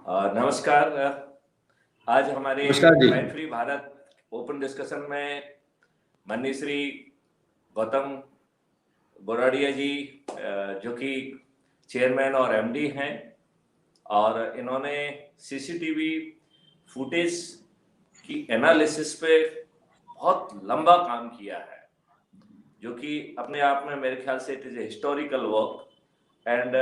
नमस्कार। आज हमारे नमस्कार जी। Crime free Bharat open discussion में माननीय श्री गौतम गोराडिया जी जो कि चेयरमैन और एमडी हैं, और इन्होंने सीसीटीवी फुटेज की एनालिसिस पे बहुत लंबा काम किया है, जो कि अपने आप में मेरे ख्याल से it is a historical work. And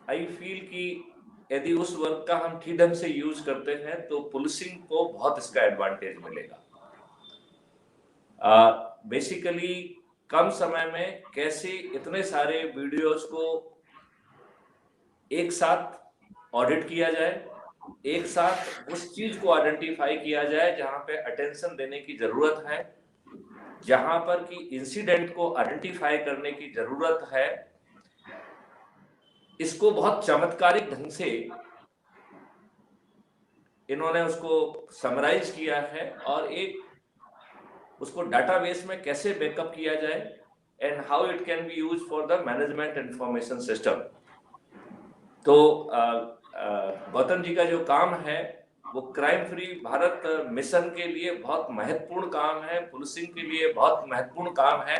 I feel कि यदि उस वर्क का हम ठीक ढंग से यूज करते हैं तो पुलिसिंग को बहुत इसका एडवांटेज मिलेगा। बेसिकली कम समय में कैसे इतने सारे वीडियोस को एक साथ ऑडिट किया जाए, एक साथ उस चीज को आइडेंटिफाई किया जाए जहां पे अटेंशन देने की जरूरत है, जहां पर कि इंसिडेंट को आइडेंटिफाई करने की जरूरत है, इसको बहुत चमत्कारिक ढंग से इन्होंने उसको समराइज किया है और एक उसको डाटाबेस में कैसे बैकअप किया जाए and how it can be use for the management information system. तो गौतम जी का जो काम है वो क्राइम फ्री भारत मिशन के लिए बहुत महत्वपूर्ण काम है, पुलिसिंग के लिए बहुत महत्वपूर्ण काम है।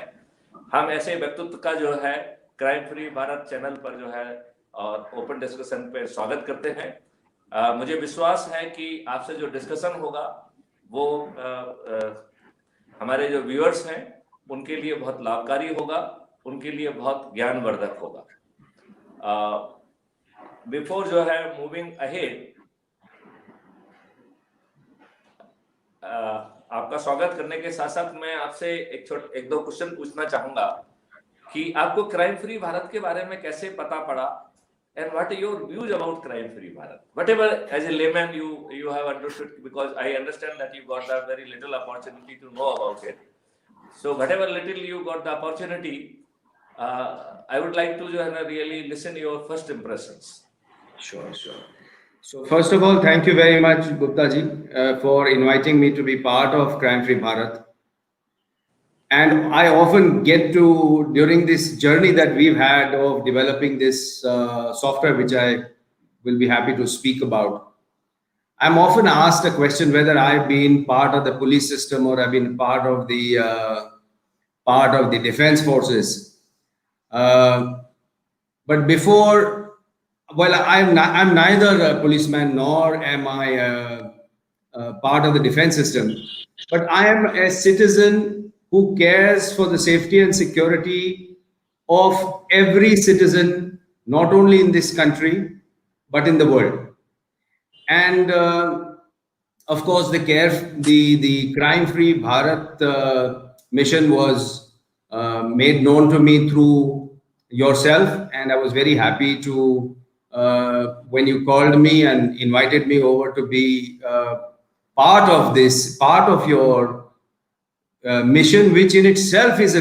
हम ऐसे व्यक्तित्व का जो है क्राइम फ्री भारत चैनल पर जो है और ओपन डिस्कशन पे स्वागत करते हैं। मुझे विश्वास है कि आपसे जो डिस्कशन होगा वो हमारे जो व्यूअर्स हैं उनके लिए बहुत लाभकारी होगा, उनके लिए बहुत ज्ञानवर्धक होगा। बिफोर जो है मूविंग अहेड, आपका स्वागत करने के साथ साथ मैं आपसे एक दो क्वेश्चन पूछना चाहूंगा कि आपको क्राइम फ्री भारत के बारे में कैसे पता पड़ा, and what are your views about crime free Bharat? Whatever, as a layman you have understood, because I understand that you got a very little opportunity to know about it. So whatever little you got the opportunity, I would like to really listen your first impressions. Sure. So first of all, thank you very much, Gupta ji, for inviting me to be part of Crime Free Bharat. And I often get to, during this journey that we've had of developing this software, which I will be happy to speak about, I'm often asked a question whether I've been part of the police system or I've been part of the defense forces. But before, well, I'm neither a policeman nor am I part of the defense system, but I am a citizen who cares for the safety and security of every citizen, not only in this country, but in the world. And of course, the Crime Free Bharat mission was made known to me through yourself, and I was very happy to when you called me and invited me over to be part of your mission, which in itself is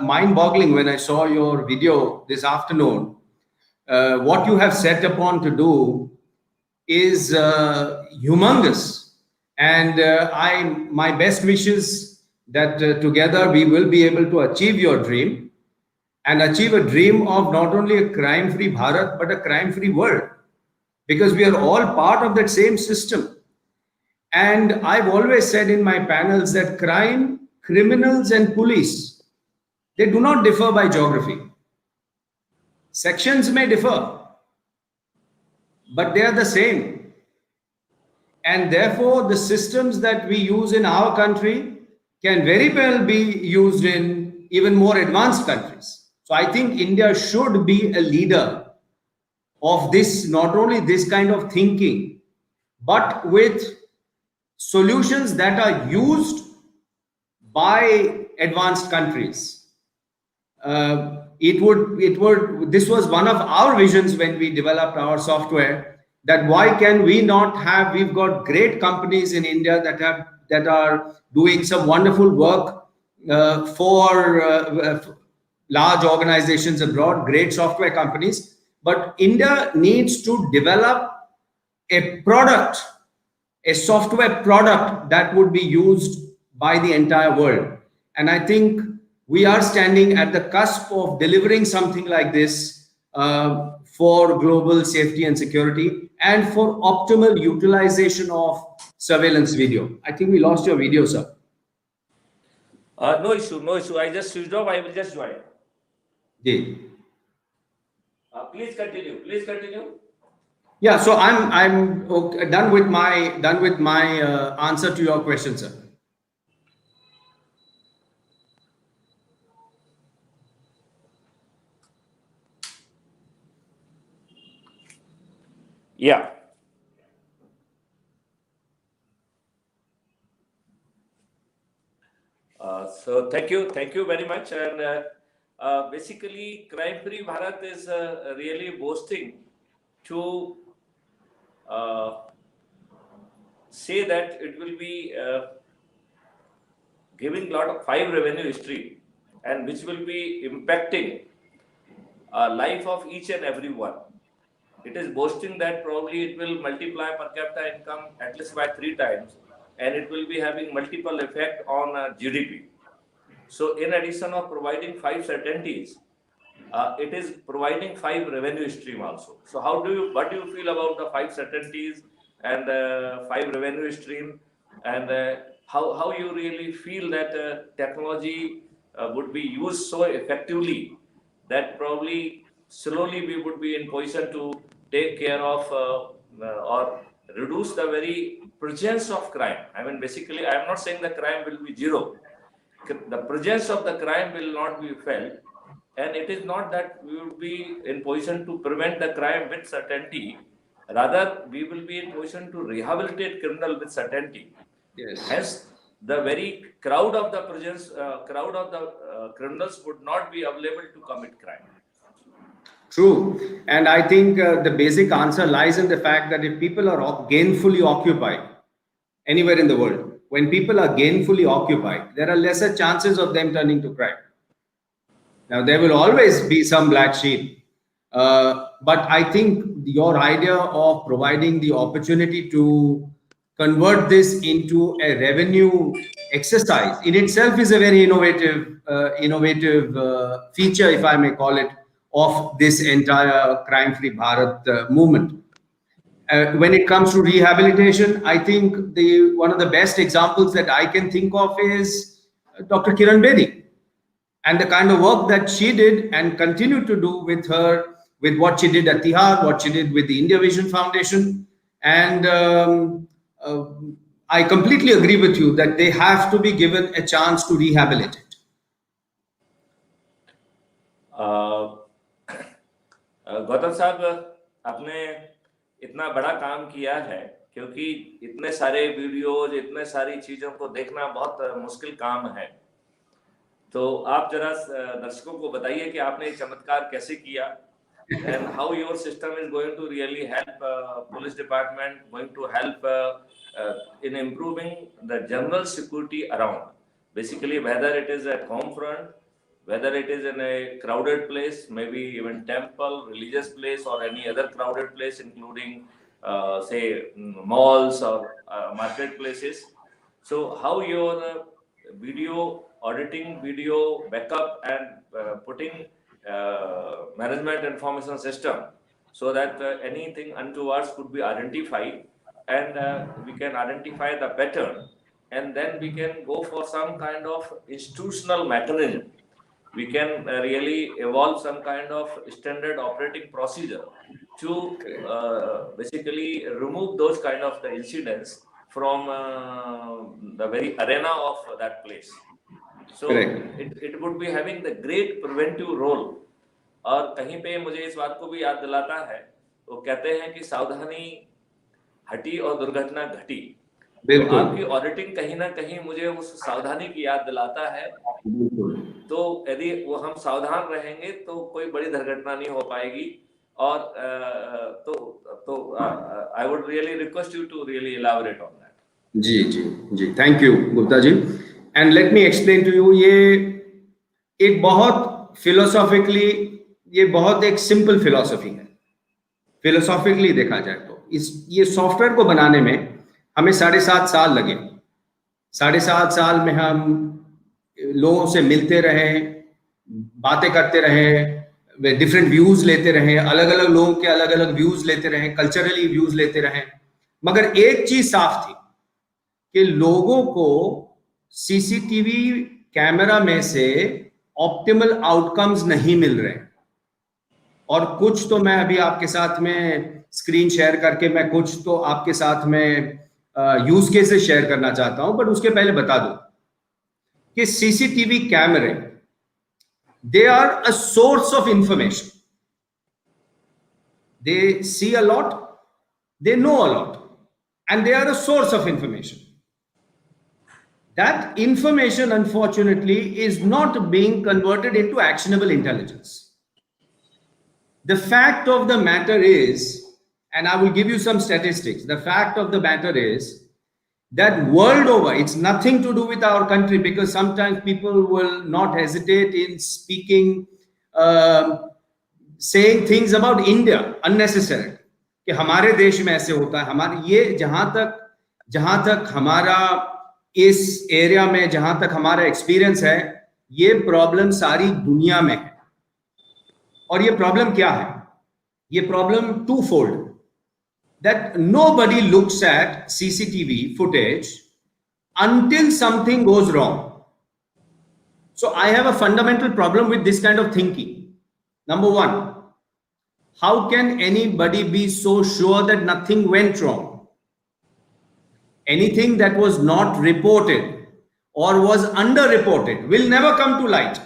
mind-boggling. When I saw your video this afternoon, what you have set upon to do is humongous, and my best wishes that together we will be able to achieve your dream and achieve a dream of not only a crime-free Bharat but a crime-free world, because we are all part of that same system. And I've always said in my panels that crime, criminals and police, they do not differ by geography. Sections may differ, but they are the same. And therefore, the systems that we use in our country can very well be used in even more advanced countries. So I think India should be a leader of this, not only this kind of thinking, but with solutions that are used by advanced countries. This was one of our visions when we developed our software, that why can we not have, we've got great companies in India that are doing some wonderful work for large organizations abroad, great software companies, but India needs to develop a product, a software product that would be used by the entire world. And I think we are standing at the cusp of delivering something like this for global safety and security, and for optimal utilization of surveillance video. I think we lost your video, sir. No issue, no issue. I just switched off. I will just join. Yeah. Please continue. Please continue. Yeah. So I'm okay, done with my answer to your question, sir. Yeah. So thank you very much. And basically, Crime Free Bharat is really boasting to say that it will be giving lot of 5 revenue stream, and which will be impacting life of each and every one. It is boasting that probably it will multiply per capita income at least by 3 times, and it will be having multiple effect on GDP. So in addition of providing 5 certainties, it is providing 5 revenue stream also. So what do you feel about the 5 certainties and 5 revenue stream, and how you really feel that technology would be used so effectively that probably slowly we would be in position to take care of or reduce the very presence of crime. I mean, basically, I am not saying the crime will be zero. The presence of the crime will not be felt, and it is not that we will be in position to prevent the crime with certainty. Rather, we will be in position to rehabilitate criminal with certainty. Yes. Hence, the very crowd of the criminals would not be available to commit crime. True. And I think the basic answer lies in the fact that if people are gainfully occupied anywhere in the world, when people are gainfully occupied, there are lesser chances of them turning to crime. Now, there will always be some black sheep. But I think your idea of providing the opportunity to convert this into a revenue exercise in itself is a very innovative feature, if I may call it, of this entire Crime-Free Bharat movement. When it comes to rehabilitation, I think one of the best examples that I can think of is Dr. Kiran Bedi, and the kind of work that she did and continued to do with what she did at Tihar, what she did with the India Vision Foundation. And I completely agree with you that they have to be given a chance to rehabilitate. Gautam साहब, आपने इतना बड़ा काम किया है, क्योंकि इतने सारे वीडियोज, इतने सारी चीजों को देखना बहुत मुश्किल काम है. तो आप जरा दर्शकों को बताइए कि आपने चमत्कार कैसे किया, and how your system is going to really help police department, going to help in improving the general security around. Basically, whether it is at home front, whether it is in a crowded place, maybe even temple, religious place, or any other crowded place, including say malls or marketplaces. So how your video auditing, video backup, and putting management information system, so that anything untowards could be identified, and we can identify the pattern, and then we can go for some kind of institutional mechanism. We can really evolve some kind of standard operating procedure to basically remove those kind of the incidents from the very arena of that place. So it would be having the great preventive role. और कहीं पे मुझे इस बात को भी याद दिलाता है, वो कहते हैं कि सावधानी हटी और दुर्घटना घटी. तो आपकी ऑडिटिंग कहीं ना कहीं मुझे उस सावधानी की याद दिलाता है. तो यदि वो हम सावधान रहेंगे तो कोई बड़ी दुर्घटना नहीं हो पाएगी. और तो I would really request you to really elaborate on that. Ji, thank you Gupta ji. And let me explain to you, ये एक बहुत philosophically, ये बहुत एक simple philosophy है. Philosophically देखा जाए तो ये सॉफ्टवेयर को बनाने में हमें 7.5 साल लगे. 7.5 साल में हम लोगों से मिलते रहे, बातें करते रहे, वे डिफरेंट व्यूज लेते रहे, अलग अलग लोगों के अलग अलग व्यूज लेते रहे, कल्चरली व्यूज लेते रहे, मगर एक चीज साफ थी कि लोगों को सीसीटीवी कैमरा में से ऑप्टिमल आउटकम्स नहीं मिल रहे। और कुछ तो मैं अभी आपके साथ में स्क्रीन शेयर करके मैं कुछ तो आपके साथ में यूज केसेस शेयर करना चाहता हूं, बट उसके पहले बता दूं कि सीसीटीवी कैमरे, they are a source of information. They see a lot, they know a lot, and they are a source of information. That information, unfortunately, is not being converted into actionable intelligence. The fact of the matter is, and I will give you some statistics, the fact of the matter is that world over, it's nothing to do with our country, because sometimes people will not hesitate in speaking, saying things about India unnecessarily, कि हमारे देश में ऐसे होता है, हमारे ये जहां तक हमारा इस एरिया में जहां तक हमारा एक्सपीरियंस है, ये प्रॉब्लम सारी दुनिया में है। और ये प्रॉब्लम क्या है? ये problem twofold, that nobody looks at CCTV footage until something goes wrong. So I have a fundamental problem with this kind of thinking. Number one, how can anybody be so sure that nothing went wrong? Anything that was not reported or was underreported will never come to light.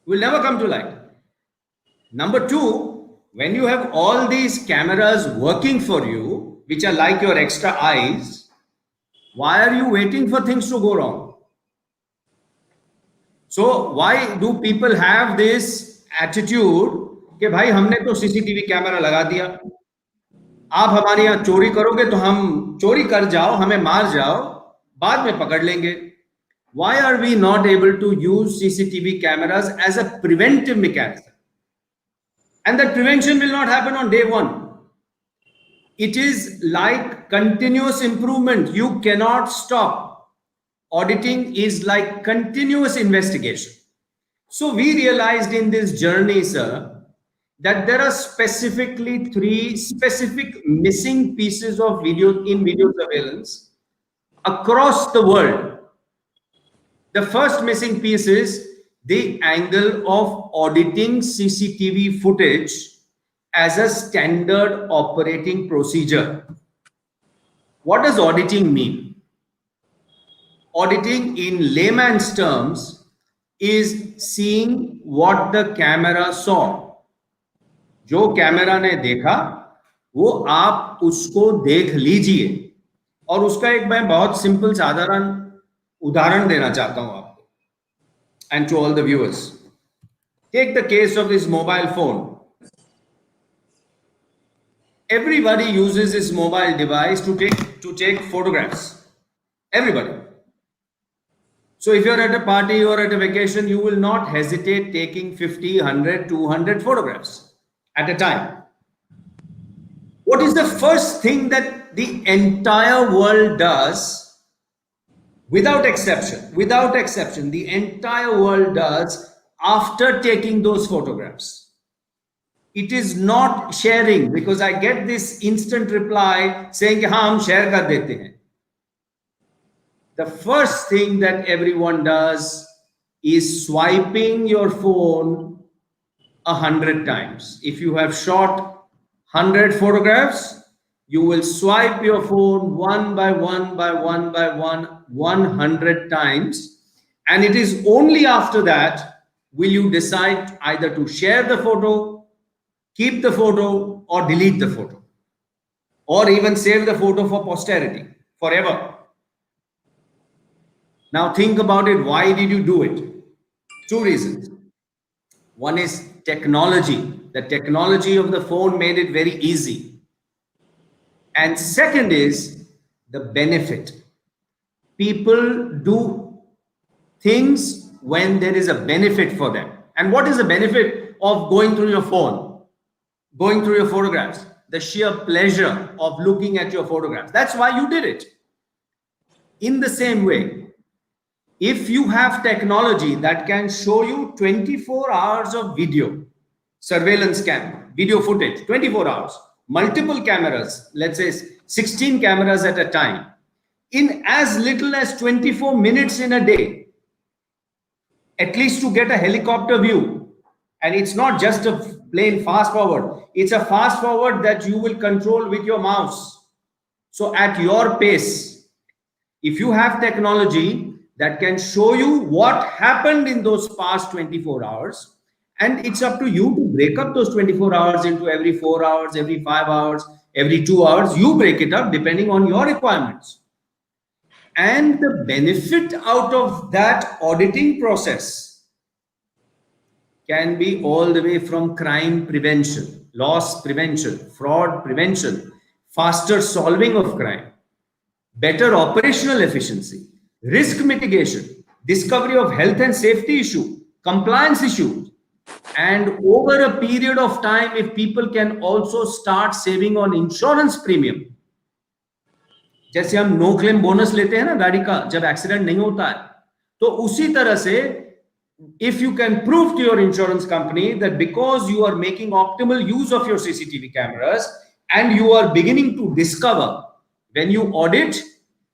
Will never come to light. Number two, when you have all these cameras working for you, which are like your extra eyes, why are you waiting for things to go wrong? So why do people have this attitude कि भाई हमने तो CCTV camera लगा दिया, आप हमारे यहाँ चोरी करोगे तो हम चोरी कर जाओ, हमें मार जाओ, बाद में पकड़ लेंगे। Why are we not able to use CCTV cameras as a preventive mechanism? And that prevention will not happen on day one. It is like continuous improvement. You cannot stop. Auditing is like continuous investigation. So we realized in this journey, sir, that there are specifically 3 specific missing pieces of video surveillance across the world. The first missing piece is the angle of auditing CCTV footage as a standard operating procedure. What does auditing mean? Auditing in layman's terms is seeing what the camera saw. जो camera ने देखा वो आप उसको देख लीजिए। और उसका एक मैं बहुत सिंपल साधारण उदाहरण देना चाहता हूं आपको and to all the viewers. Take the case of this mobile phone. Everybody uses this mobile device to take photographs. Everybody. So if you're at a party or at a vacation, you will not hesitate taking 50, 100, 200 photographs at a time. What is the first thing that the entire world does? Without exception, the entire world does after taking those photographs. It is not sharing, because I get this instant reply saying कि हाँ हम share कर देते हैं. The first thing that everyone does is swiping your phone 100 times. If you have shot 100 photographs, you will swipe your phone one by one, 100 times. And it is only after that will you decide either to share the photo, keep the photo, or delete the photo, or even save the photo for posterity forever. Now think about it. Why did you do it? 2 reasons. One is technology. The technology of the phone made it very easy. And second is the benefit. People do things when there is a benefit for them. And what is the benefit of going through your phone, going through your photographs? The sheer pleasure of looking at your photographs. That's why you did it. In the same way, if you have technology that can show you 24 hours of video, surveillance cam, video footage, 24 hours, multiple cameras, let's say 16 cameras at a time, in as little as 24 minutes in a day, at least to get a helicopter view. And it's not just a plain fast forward, it's a fast forward that you will control with your mouse. So at your pace, if you have technology that can show you what happened in those past 24 hours, and it's up to you to break up those 24 hours into every 4 hours, every 5 hours, every 2 hours, you break it up depending on your requirements. And the benefit out of that auditing process can be all the way from crime prevention, loss prevention, fraud prevention, faster solving of crime, better operational efficiency, risk mitigation, discovery of health and safety issue, compliance issues. And over a period of time, if people can also start saving on insurance premium, जैसे हम no claim bonus लेते हैं ना गाड़ी का जब accident नहीं होता है, तो उसी तरह से if you can prove to your insurance company that because you are making optimal use of your CCTV cameras and you are beginning to discover, when you audit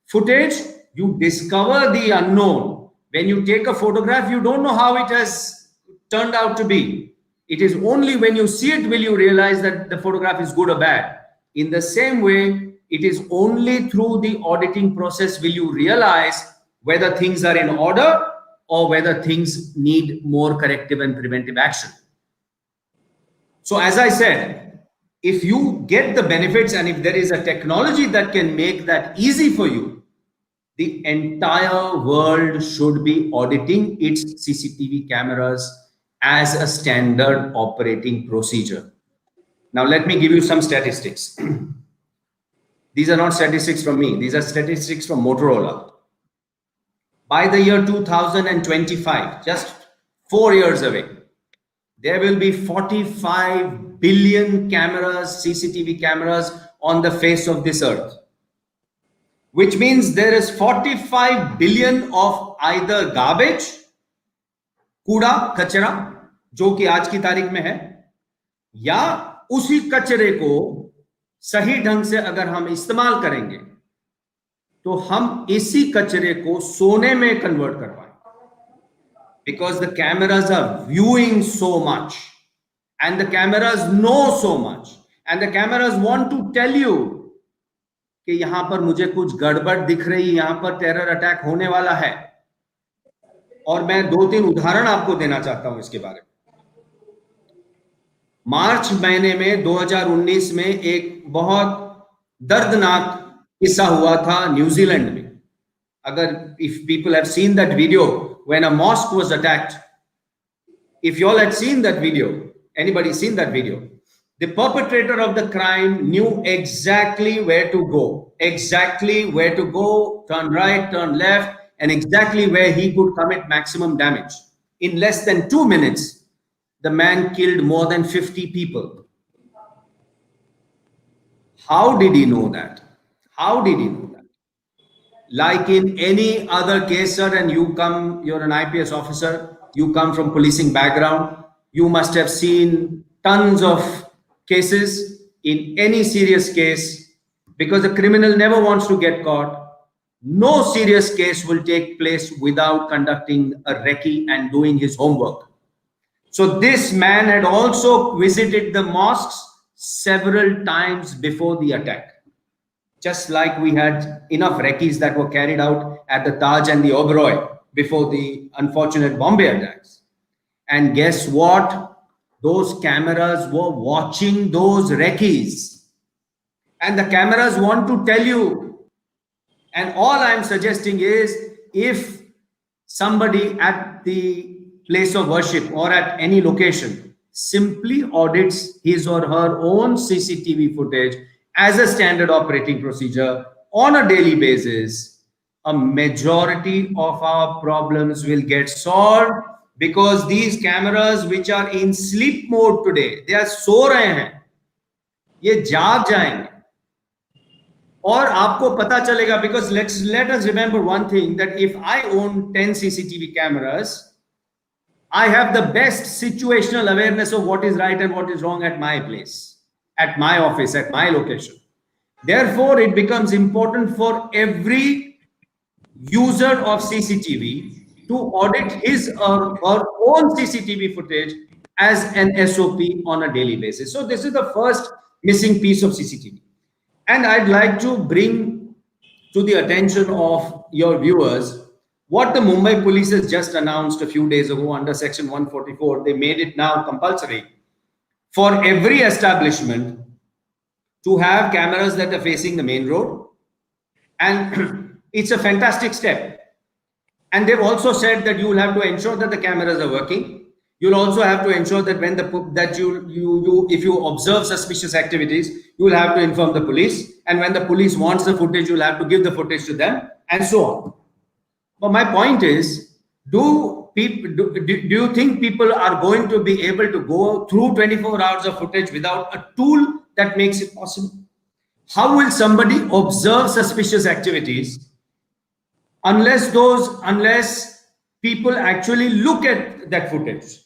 footage, you discover the unknown. When you take a photograph, you don't know how it has turned out to be. It is only when you see it will you realize that the photograph is good or bad. In the same way, it is only through the auditing process will you realize whether things are in order or whether things need more corrective and preventive action. So as I said, if you get the benefits and if there is a technology that can make that easy for you, the entire world should be auditing its CCTV cameras as a standard operating procedure. Now, let me give you some statistics. These are not statistics from me. These are statistics from Motorola. By the year 2025, just 4 years away, there will be 45 billion cameras, CCTV cameras on the face of this earth, which means there is 45 billion of either garbage, कूड़ा कचरा जो कि आज की तारीख में है, या उसी कचरे को सही ढंग से अगर हम इस्तेमाल करेंगे तो हम इसी कचरे को सोने में कन्वर्ट कर पाएंगे, because the cameras are viewing so much and the cameras know so much and the cameras want to tell you कि यहां पर मुझे कुछ गड़बड़ दिख रही, यहां पर टेरर अटैक होने वाला है. और मैं 2-3 उदाहरण आपको देना चाहता हूं इसके बारे में. मार्च महीने में 2019 में एक बहुत दर्दनाक किस्सा हुआ था न्यूजीलैंड में. अगर if people have seen that video when a mosque was attacked, if you all had seen that video, anybody seen that video, the perpetrator of the crime knew exactly where to go, turn right, turn left, and exactly where he could commit maximum damage. In less than 2 minutes, the man killed more than 50 people. How did he know that? How did he know that? Like in any other case, sir, and you're an IPS officer, you come from policing background, you must have seen tons of cases. In any serious case, because the criminal never wants to get caught, no serious case will take place without conducting a recce and doing his homework. So this man had also visited the mosques several times before the attack. Just like we had enough recce's that were carried out at the Taj and the Oberoi before the unfortunate Bombay attacks. And guess what? Those cameras were watching those recce's. And the cameras want to tell you. And all I'm suggesting is, if somebody at the place of worship or at any location simply audits his or her own CCTV footage as a standard operating procedure on a daily basis, a majority of our problems will get solved, because these cameras which are in sleep mode today, they are सो रहे हैं, ये जाग जाएंगे. और आपको पता चलेगा, because let us remember one thing, that if I own 10 CCTV cameras, I have the best situational awareness of what is right and what is wrong at my place, at my office, at my location. Therefore, it becomes important for every user of CCTV to audit his or her own CCTV footage as an SOP on a daily basis. So this is the first missing piece of CCTV. And I'd like to bring to the attention of your viewers what the Mumbai police has just announced a few days ago under section 144. They made it now compulsory for every establishment to have cameras that are facing the main road. And it's a fantastic step. And they've also said that you will have to ensure that the cameras are working. You'll also have to ensure that when if you observe suspicious activities, you will have to inform the police. And when the police wants the footage, you'll have to give the footage to them, and so on. But my point is, do you think people are going to be able to go through 24 hours of footage without a tool that makes it possible? How will somebody observe suspicious activities unless people actually look at that footage?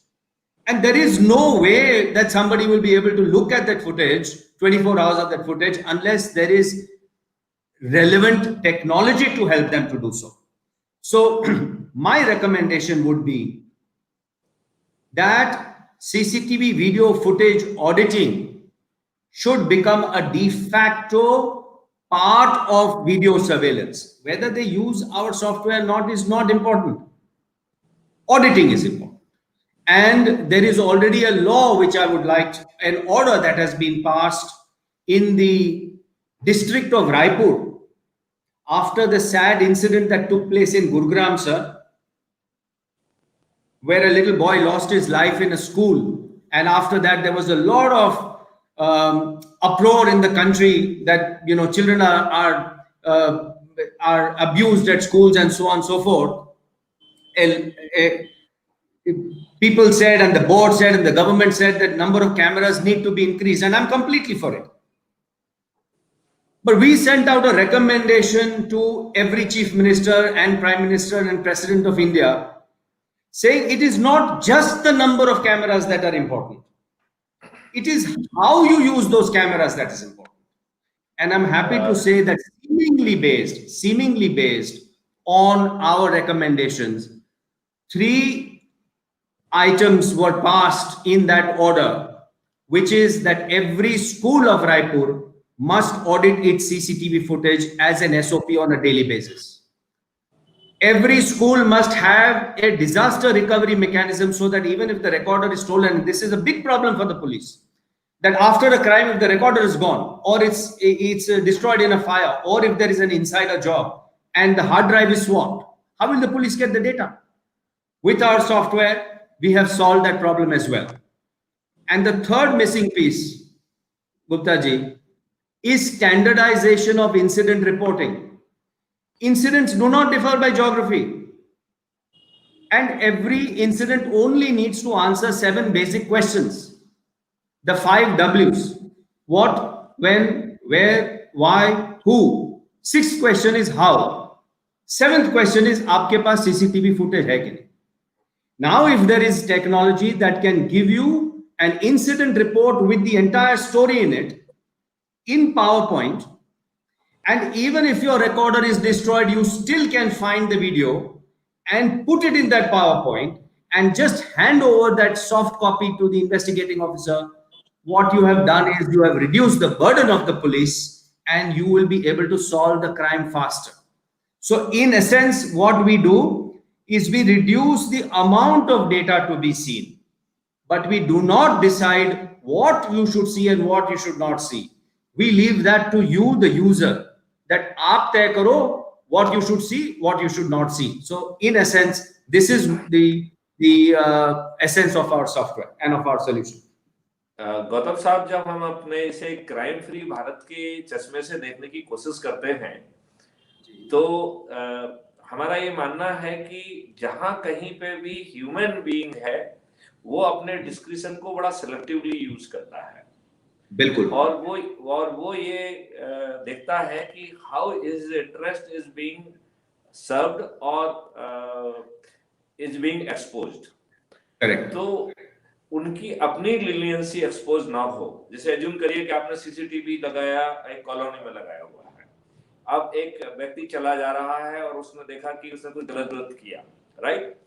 And there is no way that somebody will be able to look at that footage, 24 hours of that footage, unless there is relevant technology to help them to do so. So my recommendation would be that CCTV video footage auditing should become a de facto part of video surveillance. Whether they use our software or not is not important. Auditing is important. And there is already a law which I would like, an order that has been passed in the district of Raipur after the sad incident that took place in Gurugram, sir, where a little boy lost his life in a school. And after that, there was a lot of uproar in the country that, you know, children are abused at schools and so on and so forth. People said, and the board said, and the government said that number of cameras need to be increased, and I'm completely for it. But we sent out a recommendation to every chief minister and prime minister and president of India, saying it is not just the number of cameras that are important. It is how you use those cameras that is important. And I'm happy to say that seemingly based on our recommendations, 3 items were passed in that order, which is that every school of Raipur must audit its CCTV footage as an SOP on a daily basis. Every school must have a disaster recovery mechanism so that even if the recorder is stolen, this is a big problem for the police, that after a crime, if the recorder is gone, or it's destroyed in a fire, or if there is an insider job and the hard drive is swapped, how will the police get the data? With our software, we have solved that problem as well. And the third missing piece, Gupta ji, is standardization of incident reporting. Incidents do not differ by geography. And every incident only needs to answer 7 basic questions. The 5 W's: what, when, where, why, who. 6th question is how. 7th question is, aapke paas CCTV footage hai ki nahi? Now, if there is technology that can give you an incident report with the entire story in it, in PowerPoint, and even if your recorder is destroyed, you still can find the video and put it in that PowerPoint and just hand over that soft copy to the investigating officer, what you have done is you have reduced the burden of the police and you will be able to solve the crime faster. So in essence, what we do is we reduce the amount of data to be seen, but we do not decide what you should see and what you should not see. We leave that to you, the user, that aap tay karo what you should see, what you should not see. So in essence, this is the essence of our software and of our solution. Gautam साहब, जब हम अपने इसे crime free Bharat के चश्मे से देखने की कोशिश करते हैं, तो हमारा ये मानना है कि जहां कहीं पे भी ह्यूमन बीइंग है, वो अपने डिस्क्रिशन को बड़ा सिलेक्टिवली यूज करता है। बिल्कुल। और वो ये देखता है कि how is interest is being served और इज बीइंग एक्सपोज्ड। करेक्ट। तो उनकी अपनी लीनियंसी एक्सपोज ना हो। जैसे एज्यूम करिए कि आपने सीसीटीवी लगाया, एक कॉलोनी में लगाया हुआ है, अब एक व्यक्ति चला जा रहा है और उसने देखा कि उसने कुछ गलत किया, right?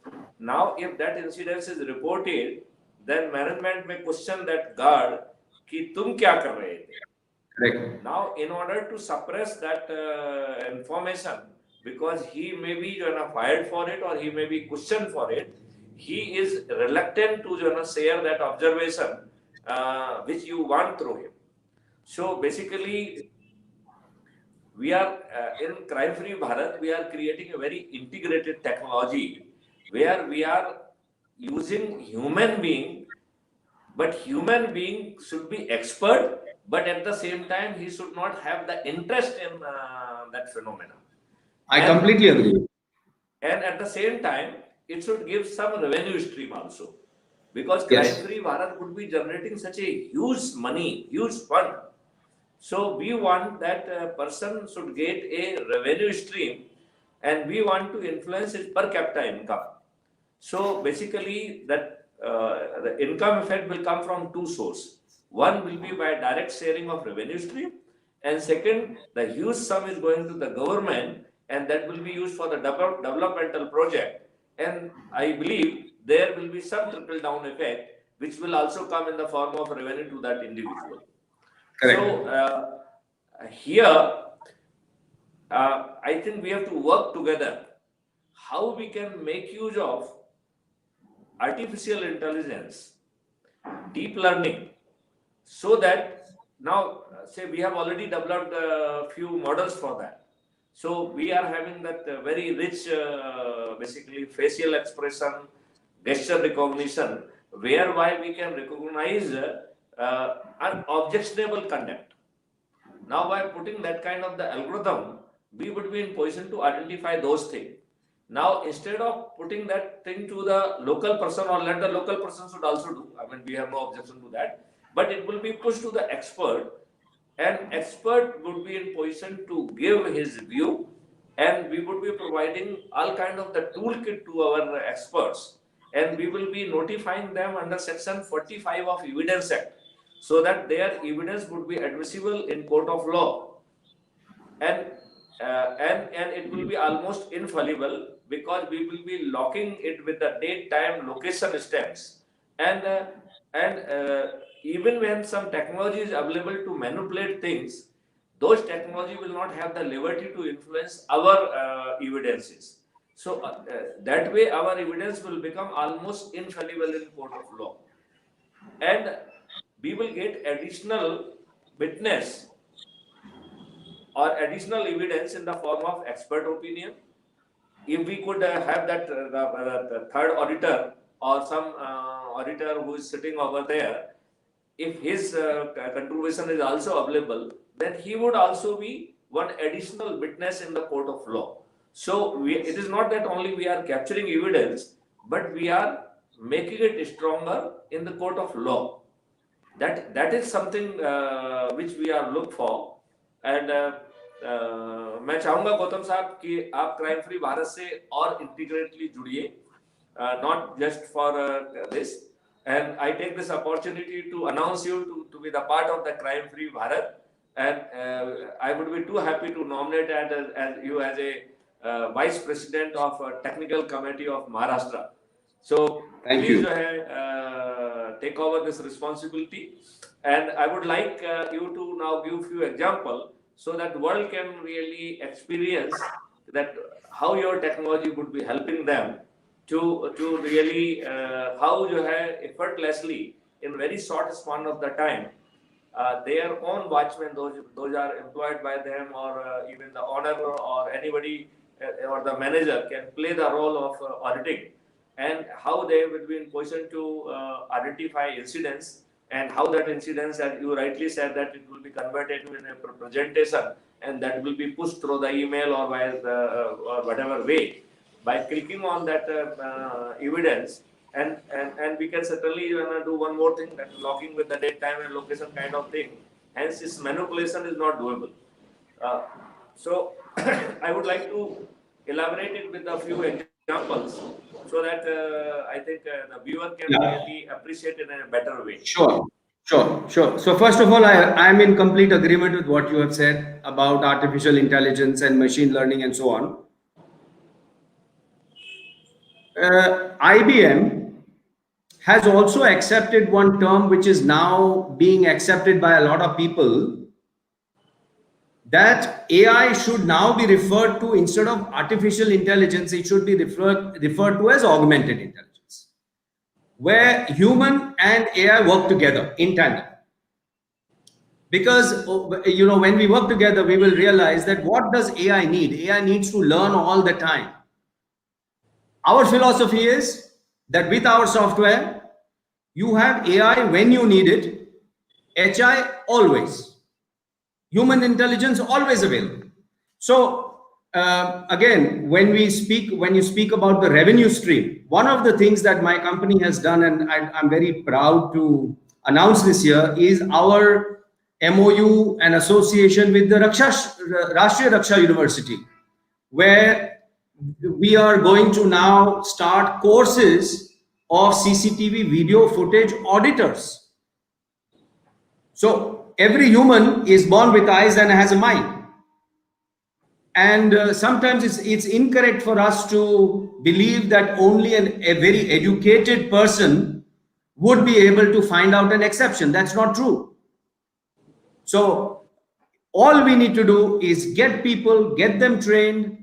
Now if that incident is reported, then management में क्वेश्चन दैट गार्ड कि तुम क्या कर रहे थे। Correct. Now, in order to suppress that information, because he may be fired for it or he may be questioned for it, he is reluctant to share that observation which you want through him. So basically, we are in Crime Free Bharat, we are creating a very integrated technology where we are using human being, but human being should be expert, but at the same time he should not have the interest in that phenomena. I And- completely agree. And at the same time, it should give some revenue stream also. Because Yes. Crime Free Bharat would be generating such a huge money, huge fund. So we want that person should get a revenue stream, and we want to influence his per capita income. So basically, that the income effect will come from two sources. One will be by direct sharing of revenue stream, and second, the huge sum is going to the government, and that will be used for the developmental project. And I believe there will be some trickle down effect, which will also come in the form of revenue to that individual. Correct. So here, I think we have to work together. How we can make use of artificial intelligence, deep learning, so that now, say we have already developed a few models for that. So we are having that very rich, basically facial expression, gesture recognition, whereby we can recognize an objectionable conduct. Now, by putting that kind of the algorithm, we would be in position to identify those things. Now, instead of putting that thing to the local person, or let the local person should also do, I mean, we have no objection to that, but it will be pushed to the expert, and expert would be in position to give his view, and we would be providing all kind of the toolkit to our experts, and we will be notifying them under section 45 of Evidence Act, so that their evidence would be admissible in court of law, and it will be almost infallible, because we will be locking it with the date, time, location stamps, and even when some technology is available to manipulate things, those technology will not have the liberty to influence our evidences. So that way our evidence will become almost infallible in court of law, and we will get additional witness or additional evidence in the form of expert opinion. If we could have that the third auditor or some auditor who is sitting over there, if his contribution is also available, then he would also be one additional witness in the court of law. So it is not that only we are capturing evidence, but we are making it stronger in the court of law. That is something which we are look for, and मैं चाहूंगा गौतम साहब कि आप crime free Bharat से और इंटीग्रेटली जुड़िए, not just for this, and I take this opportunity to announce you to be the part of the Crime Free Bharat, and I would be too happy to nominate as you as a vice president of technical committee of Maharashtra. So Thank please you. take over this responsibility, and I would like you to now give few example, so that world can really experience that how your technology would be helping them to really how जो है effortlessly in very short span of the time their own watchmen, those are employed by them, or even the owner or anybody or the manager can play the role of auditing, and how they will be in position to identify incidents, and how that incidents, as you rightly said, that it will be converted in a presentation, and that will be pushed through the email or by the or whatever way. By clicking on that evidence, And we can certainly do one more thing, that locking with the date, time and location kind of thing. Hence this manipulation is not doable. So I would like to elaborate it with a few examples, so that I think the viewer can really appreciate it in a better way. Sure. So first of all, I'm in complete agreement with what you have said about artificial intelligence and machine learning and so on. IBM has also accepted one term which is now being accepted by a lot of people, that AI should now be referred to, instead of artificial intelligence, it should be referred to as augmented intelligence, where human and AI work together in tandem. Because when we work together, we will realize that what does AI need? AI needs to learn all the time. Our philosophy is that with our software, you have AI when you need it, HI always, human intelligence always available. So again, when you speak about the revenue stream, one of the things that my company has done, and I'm very proud to announce this year, is our MOU and association with the Rashtriya Raksha University, where we are going to now start courses of CCTV video footage auditors. So every human is born with eyes and has a mind. And sometimes it's incorrect for us to believe that only a very educated person would be able to find out an exception. That's not true. So all we need to do is get people, get them trained,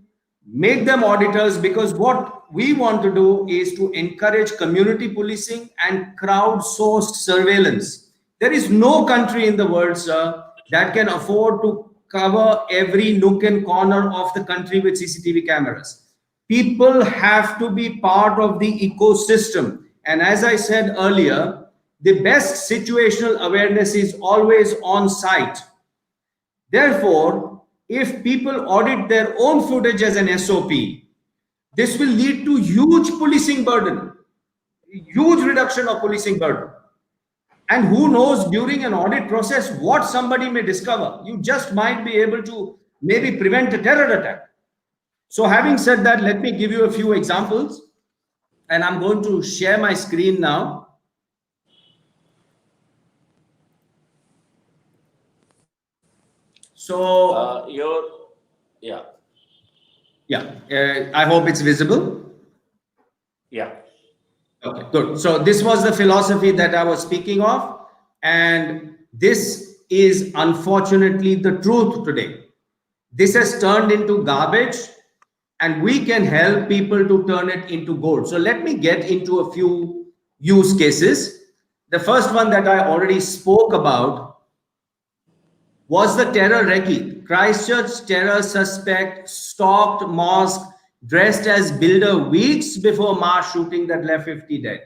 make them auditors, because what we want to do is to encourage community policing and crowdsourced surveillance. There is no country in the world, sir, that can afford to cover every nook and corner of the country with CCTV cameras. People have to be part of the ecosystem. And as I said earlier, the best situational awareness is always on site. Therefore, if people audit their own footage as an SOP, this will lead to huge policing burden, huge reduction of policing burden. And who knows, during an audit process, what somebody may discover. You just might be able to maybe prevent a terror attack. So having said that, let me give you a few examples. And I'm going to share my screen now. So I hope it's visible. Yeah. Okay, good. So this was the philosophy that I was speaking of, and this is unfortunately the truth today. This has turned into garbage, and we can help people to turn it into gold. So let me get into a few use cases. The first one that I already spoke about was the terror recce. Christchurch terror suspect stalked mosque dressed as builder weeks before mass shooting that left 50 dead.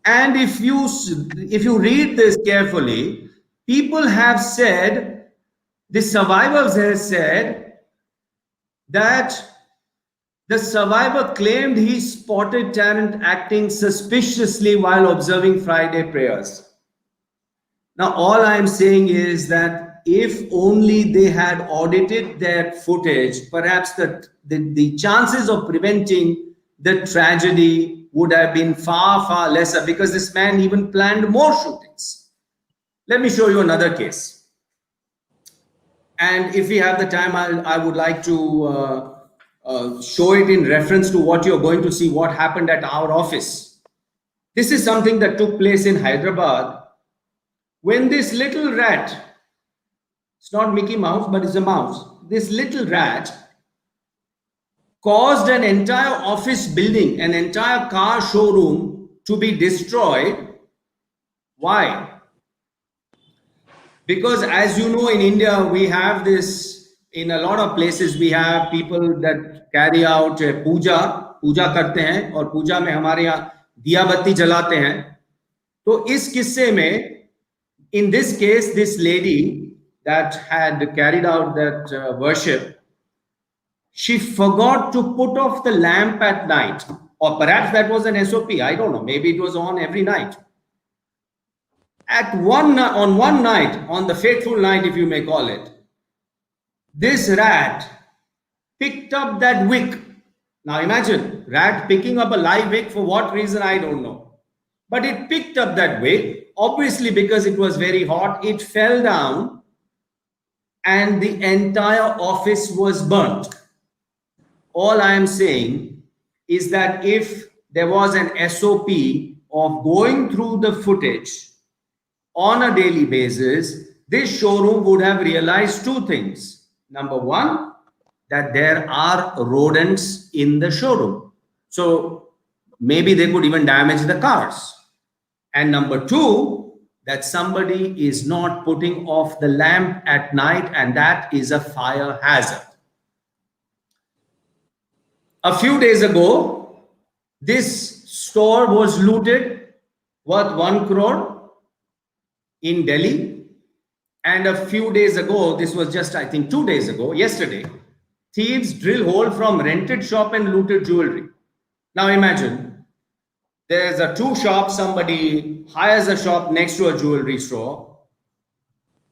And if you read this carefully, people have said, the survivors have said that the survivor claimed he spotted Tarrant acting suspiciously while observing Friday prayers. Now, all I'm saying is that if only they had audited their footage, perhaps the chances of preventing the tragedy would have been far, far lesser, because this man even planned more shootings. Let me show you another case. And if we have the time, I would like to show it in reference to what you're going to see, what happened at our office. This is something that took place in Hyderabad, when this little rat, it's not Mickey Mouse, but it's a mouse. This little rat caused an entire office building, an entire car showroom to be destroyed. Why? Because as you know, in India, we have this, in a lot of places, we have people that carry out पूजा करते हैं, और पूजा में हमारे यहाँ दिया बत्ती जलाते हैं. तो इस किस्से में, in this case, this lady that had carried out that worship, she forgot to put off the lamp at night Or perhaps that was an SOP. I don't know. Maybe it was on every night. On one night, on the fateful night, if you may call it, this rat picked up that wick. Now imagine, rat picking up a live wick for what reason, I don't know. But it picked up that wick, obviously because it was very hot, it fell down and the entire office was burnt. All I am saying is that if there was an SOP of going through the footage on a daily basis, this showroom would have realized two things. Number one, that there are rodents in the showroom. So maybe they could even damage the cars. And number two, that somebody is not putting off the lamp at night, and that is a fire hazard. A few days ago, this store was looted worth 1 crore in Delhi. And a few days ago, this was just, I think, 2 days ago, yesterday, thieves drill hole from rented shop and looted jewelry. Now imagine, there's a two shop, somebody hires a shop next to a jewelry store,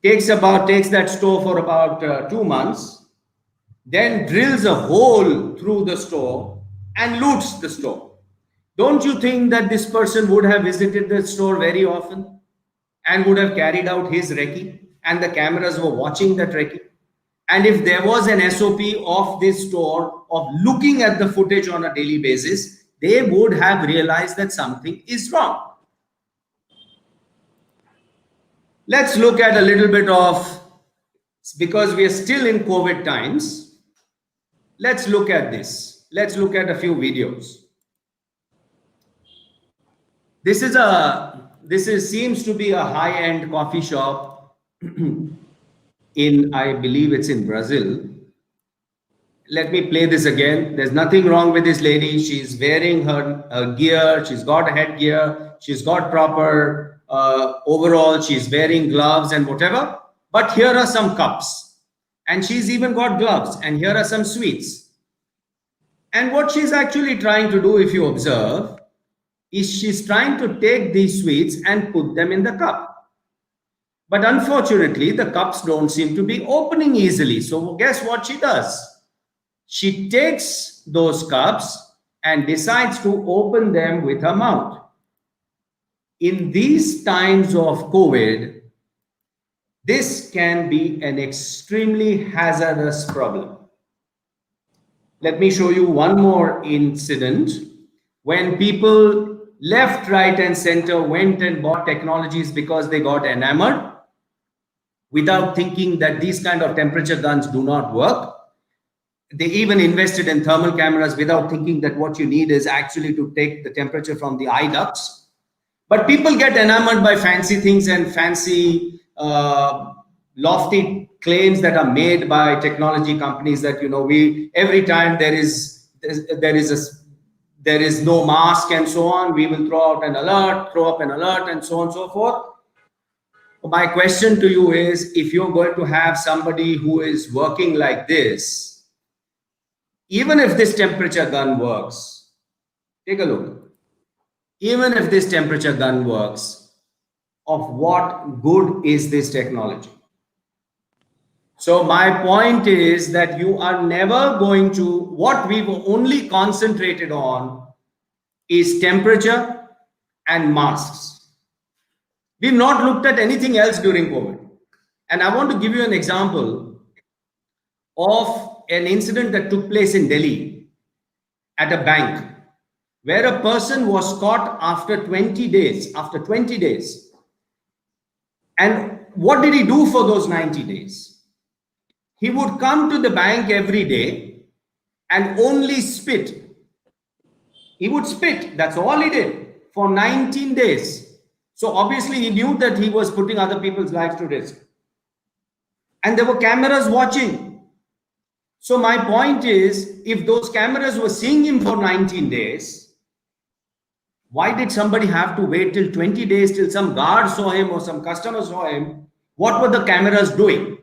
takes that store for about 2 months, then drills a hole through the store and loots the store. Don't you think that this person would have visited the store very often and would have carried out his recce, and the cameras were watching that recce? And if there was an SOP of this store of looking at the footage on a daily basis, they would have realized that something is wrong. Let's look at a little bit of, because we are still in COVID times, let's look at this. Let's look at a few videos. This seems to be a high-end coffee shop in, I believe it's in Brazil. Let me play this again. There's nothing wrong with this lady. She's wearing her gear. She's got a headgear. She's got proper overall. She's wearing gloves and whatever. But here are some cups. And she's even got gloves. And here are some sweets. And what she's actually trying to do, if you observe, is she's trying to take these sweets and put them in the cup. But unfortunately, the cups don't seem to be opening easily. So guess what she does? She takes those cups and decides to open them with her mouth. In these times of COVID, this can be an extremely hazardous problem. Let me show you one more incident when people left, right, and center went and bought technologies because they got enamored without thinking that these kind of temperature guns do not work. They even invested in thermal cameras without thinking that what you need is actually to take the temperature from the eye ducts. But people get enamored by fancy things and fancy lofty claims that are made by technology companies that, you know, every time there is no mask and so on, we will throw up an alert and so on and so forth. My question to you is, if you're going to have somebody who is working like this, even if this temperature gun works, take a look. Even if this temperature gun works, of what good is this technology? So my point is that you are never going to, what we've only concentrated on is temperature and masks. We've not looked at anything else during COVID. And I want to give you an example of an incident that took place in Delhi at a bank, where a person was caught after 20 days. And what did he do for those 90 days? He would come to the bank every day and only spit. He would spit. That's all he did for 19 days. So obviously he knew that he was putting other people's lives to risk. And there were cameras watching. So my point is, if those cameras were seeing him for 19 days, why did somebody have to wait till 20 days till some guard saw him or some customer saw him? What were the cameras doing?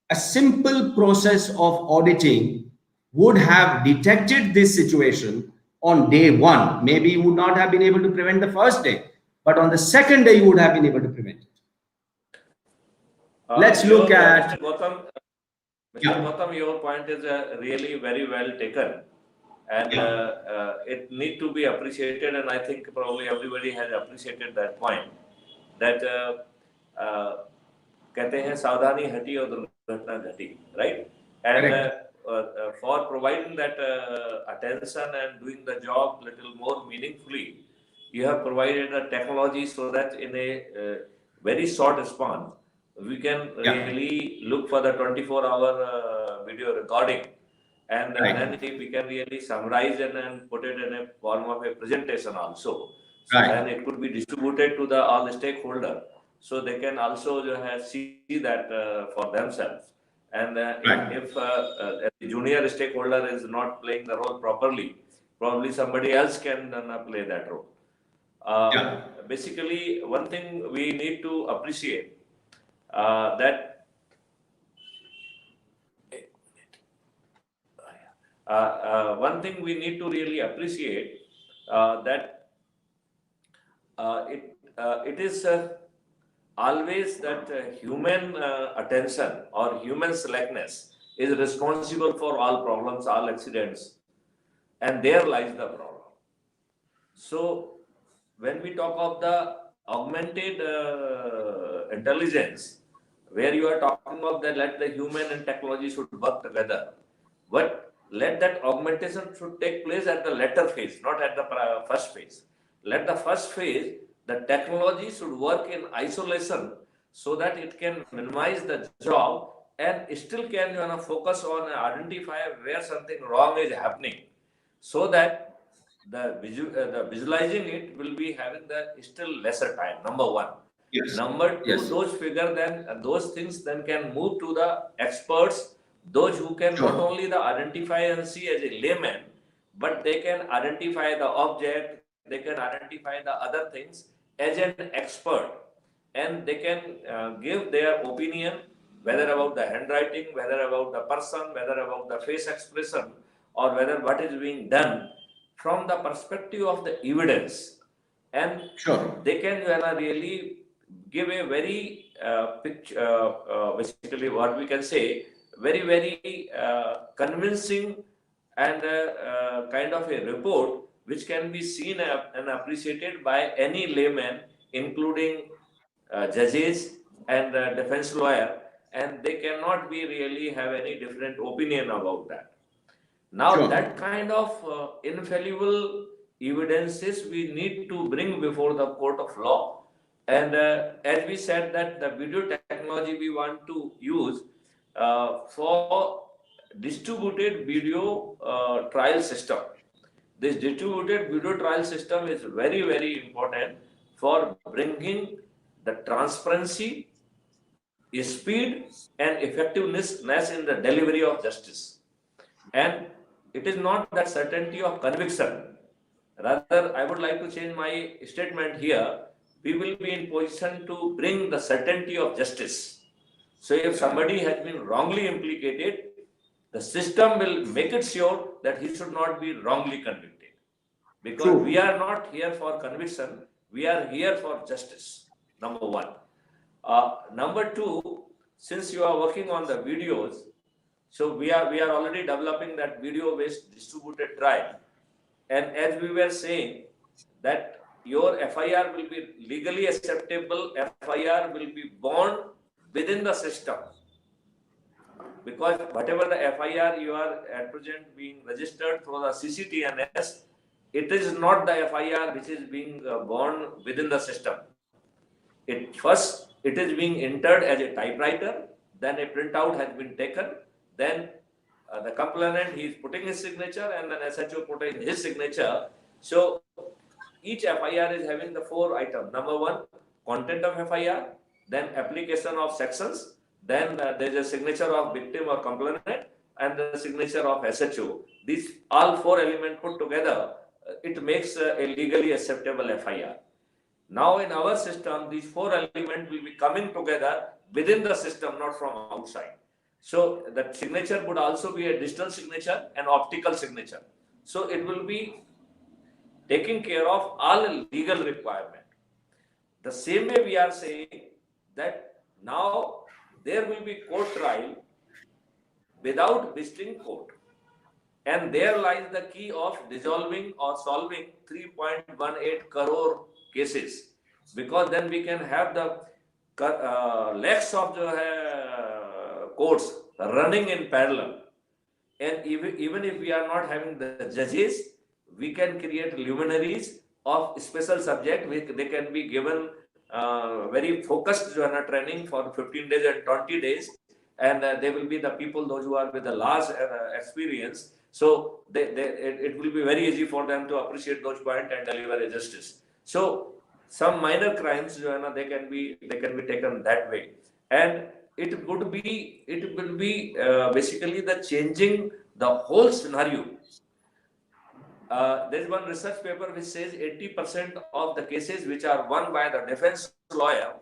A simple process of auditing would have detected this situation on day one. Maybe you would not have been able to prevent the first day, but on the second day, you would have been able to prevent it. Let's look at. Mr. Gautam, Yeah. Gautam, your point is really very well taken, and it need to be appreciated. And I think probably everybody has appreciated that point. That कहते हैं सावधानी हटी और दुर्घटना घटी, right? And for providing that attention and doing the job little more meaningfully, you have provided a technology so that in a very short span, we can really look for the 24-hour video recording, and then we can really summarize and put it in a form of a presentation also. So then it could be distributed to the all stakeholder, so they can also see that for themselves. And if a junior stakeholder is not playing the role properly, probably somebody else can play that role. Basically, one thing we need to appreciate that one thing we need to really appreciate that it is always that human attention or human selectness is responsible for all problems, all accidents, and there lies the problem. So when we talk of the augmented intelligence, where you are talking of that let the human and technology should work together, but let that augmentation should take place at the latter phase, not at the first phase. Let the first phase, the technology should work in isolation so that it can minimize the job and still can focus on identify where something wrong is happening, so that the visualizing it will be having the still lesser time. Number one. Yes. Number two, those figure then those things then can move to the experts, those who can not only the identify and see as a layman, but they can identify the object, they can identify the other things as an expert, and they can give their opinion, whether about the handwriting, whether about the person, whether about the face expression, or whether what is being done from the perspective of the evidence. And they can really give a very basically what we can say, very, very convincing and kind of a report which can be seen and appreciated by any layman, including judges and defense lawyer, and they cannot be really have any different opinion about that. Now that kind of infallible evidences we need to bring before the court of law. And as we said that the video technology we want to use for distributed video trial system. This distributed video trial system is very, very important for bringing the transparency, speed and effectiveness in the delivery of justice. And it is not that certainty of conviction. Rather, I would like to change my statement here. We will be in position to bring the certainty of justice. So if somebody has been wrongly implicated, the system will make it sure that he should not be wrongly convicted. Because we are not here for conviction, we are here for justice, number one. Number two, since you are working on the videos, so we are already developing that video-based distributed trial. And as we were saying, that your FIR will be legally acceptable, FIR will be born within the system. Because whatever the FIR you are at present being registered through the CCTNS, it is not the FIR which is being born within the system. First, it is being entered as a typewriter, then a printout has been taken, then the complainant, he is putting his signature, and then SHO putting his signature. So each FIR is having the 4 items. Number one, content of FIR, then application of sections, then there is a signature of victim or complainant, and the signature of SHO. These all 4 elements put together, it makes a legally acceptable FIR. Now in our system, these 4 elements will be coming together within the system, not from outside. So that signature would also be a digital signature and optical signature. So it will be taking care of all legal requirement. The same way we are saying that now there will be court trial without visiting court. And there lies the key of dissolving or solving 3.18 crore cases. Because then we can have the lakhs of courts running in parallel. And even if we are not having the judges, we can create luminaries of special subject. They can be given very focused training for 15 days and 20 days. And they will be the people, those who are with the large experience. So it will be very easy for them to appreciate those points and deliver a justice. So some minor crimes, they can be taken that way. And it will be basically the changing the whole scenario. There is one research paper which says 80% of the cases which are won by the defense lawyer,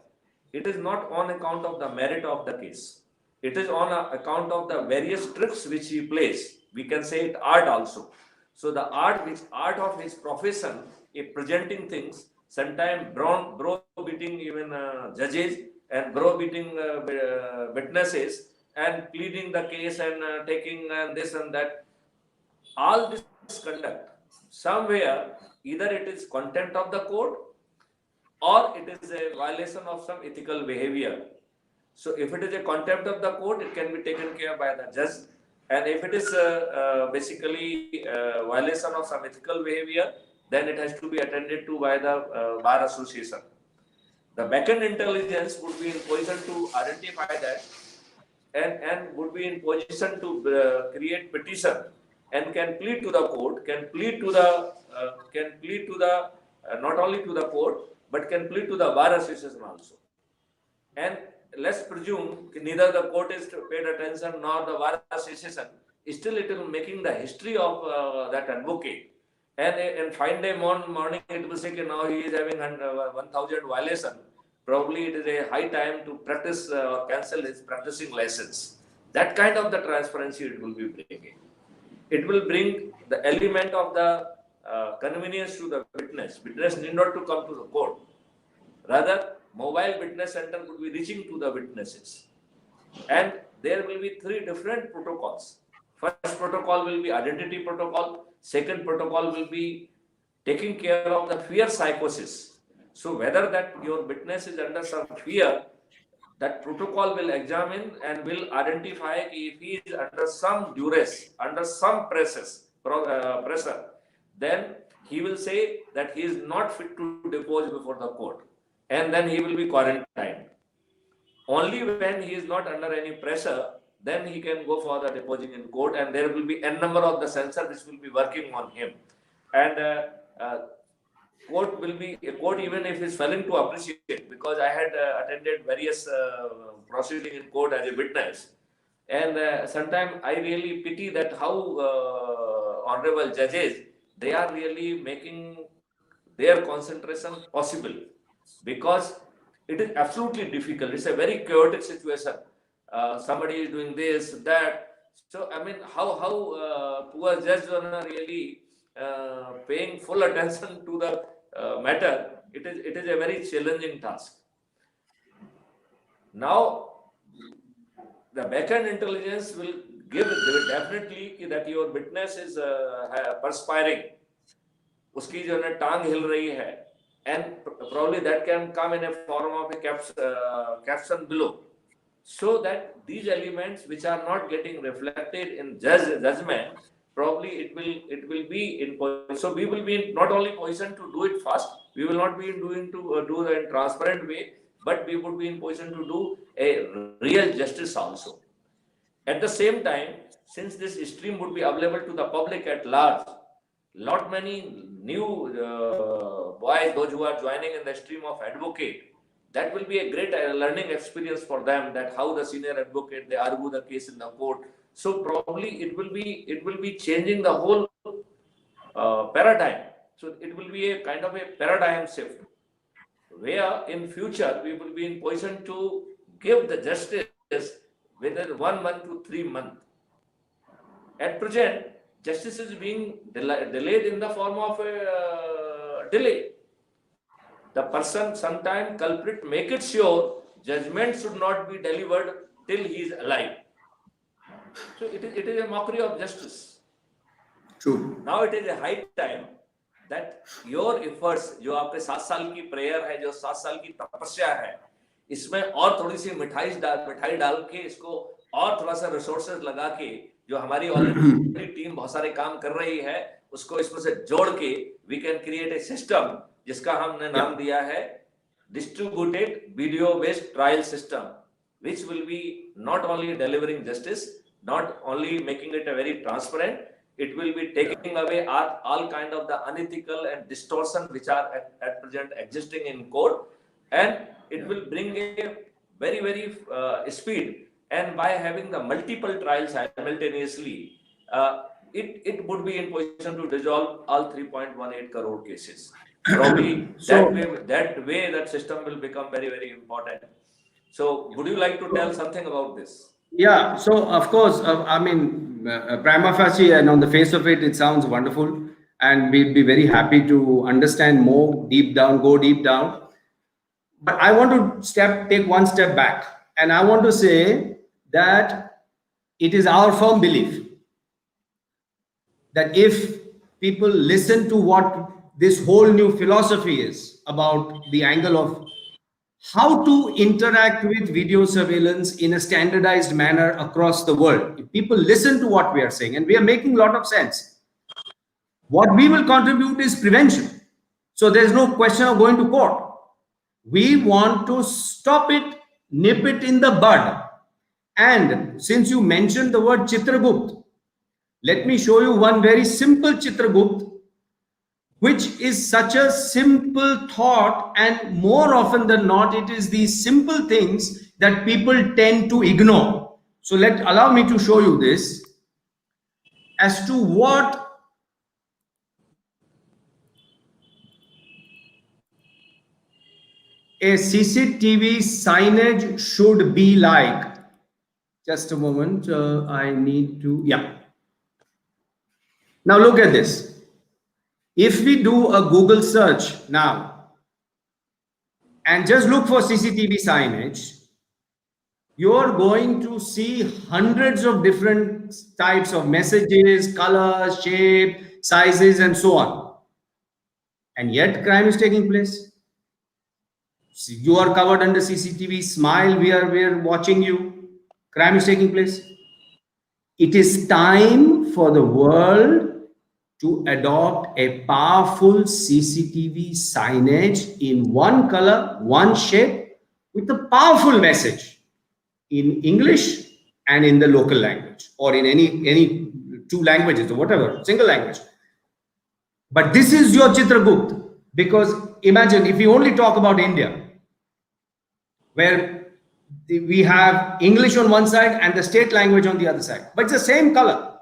it is not on account of the merit of the case. It is on account of the various tricks which he plays. We can say it art also. So the art of his profession, presenting things, sometimes bro beating even judges and bro beating witnesses and pleading the case and taking this and that. All this conduct, somewhere either it is contempt of the court or it is a violation of some ethical behavior. So if it is a contempt of the court, it can be taken care by the judge. And if it is basically violation of some ethical behavior, then it has to be attended to by the bar association. The backend intelligence would be in position to identify that and would be in position to create petition and can plead to the court, can plead to the not only to the court, but can plead to the bar association also. And let's presume neither the court is paid attention nor the bar association, still it is making the history of that advocate. And fine day morning it will say now he is having 1,000 violation. Probably it is a high time to practice or cancel his practicing license. That kind of the transparency it will be bringing. It will bring the element of the convenience to the witness. Witness need not to come to the court. Rather, mobile witness center would be reaching to the witnesses. And there will be 3 different protocols. First protocol will be identity protocol. Second protocol will be taking care of the fear psychosis. So whether that your witness is under some fear, that protocol will examine and will identify if he is under some duress, under some pressure, then he will say that he is not fit to depose before the court. And then he will be quarantined. Only when he is not under any pressure, then he can go for the deposing in court, and there will be n number of the censor which will be working on him. And court even if is failing to appreciate, because I had attended various proceedings in court as a witness, and sometimes I really pity that how honorable judges, they are really making their concentration possible, because it is absolutely difficult. It's a very chaotic situation. Somebody is doing this, that. So I mean, how poor judges are really paying full attention to the matter. It is a very challenging task. Now, the backend intelligence will definitely that your witness is perspiring, उसकी जो है टांग हिल रही है, and probably that can come in a form of a caption below, so that these elements which are not getting reflected in judgment, probably it will be in position. So we will be in not only position to do it fast, we will not be do it in transparent way, but we would be in position to do a real justice also. At the same time, since this stream would be available to the public at large, lot many new boys, those who are joining in the stream of advocate, that will be a great learning experience for them, that how the senior advocate, they argue the case in the court. So probably it will be changing the whole paradigm. So it will be a kind of a paradigm shift, where in future we will be in position to give the justice within 1 month to 3 months. At present, justice is being delayed in the form of but delay. The person, sometime culprit, make it sure judgment should not be delivered till he is alive. So it is a mockery of justice. True. Now it is a high time that your efforts, जो आपके 7 साल की prayer है, जो 7 साल की तपस्या है, इसमें और थोड़ी सी मिठाई डाल के इसको और थोड़ा सा रिसोर्सेज लगा के, जो हमारी ऑलरेडी टीम बहुत सारे काम कर रही है, उसको इसमें से जोड़ के we can create a system जिसका हमने नाम दिया है distributed video based trial system, which will be not only delivering justice, not only making it a very transparent, it will be taking away all kind of the unethical and distortion which are at present existing in court, and it will bring a very speed. And by having the multiple trials simultaneously, it would be in position to resolve all 3.18 crore cases. Probably that way that system will become very important. So would you like to tell something about this? Yeah, so of course, I mean, prima facie and on the face of it, it sounds wonderful, and we'd be very happy to understand more go deep down. But I want to take one step back, and I want to say that it is our firm belief that if people listen to what this whole new philosophy is about, the angle of how to interact with video surveillance in a standardized manner across the world. If people listen to what we are saying, and we are making a lot of sense, what we will contribute is prevention. So there's no question of going to court. We want to stop it, nip it in the bud. And since you mentioned the word Chitragupt, let me show you one very simple Chitragupt, which is such a simple thought, and more often than not, it is these simple things that people tend to ignore. So allow me to show you this as to what a CCTV signage should be like. Just a moment, I need to, yeah. Now look at this. If we do a Google search now and just look for CCTV signage, you're going to see hundreds of different types of messages, colors, shape, sizes, and so on. And yet crime is taking place. You are covered under CCTV, smile, we are watching you. Crime is taking place. It is time for the world to adopt a powerful CCTV signage in one color, one shape, with a powerful message in English and in the local language, or in any two languages or whatever, single language. But this is your Chitragupt, because imagine if we only talk about India, where we have English on one side and the state language on the other side, but it's the same color,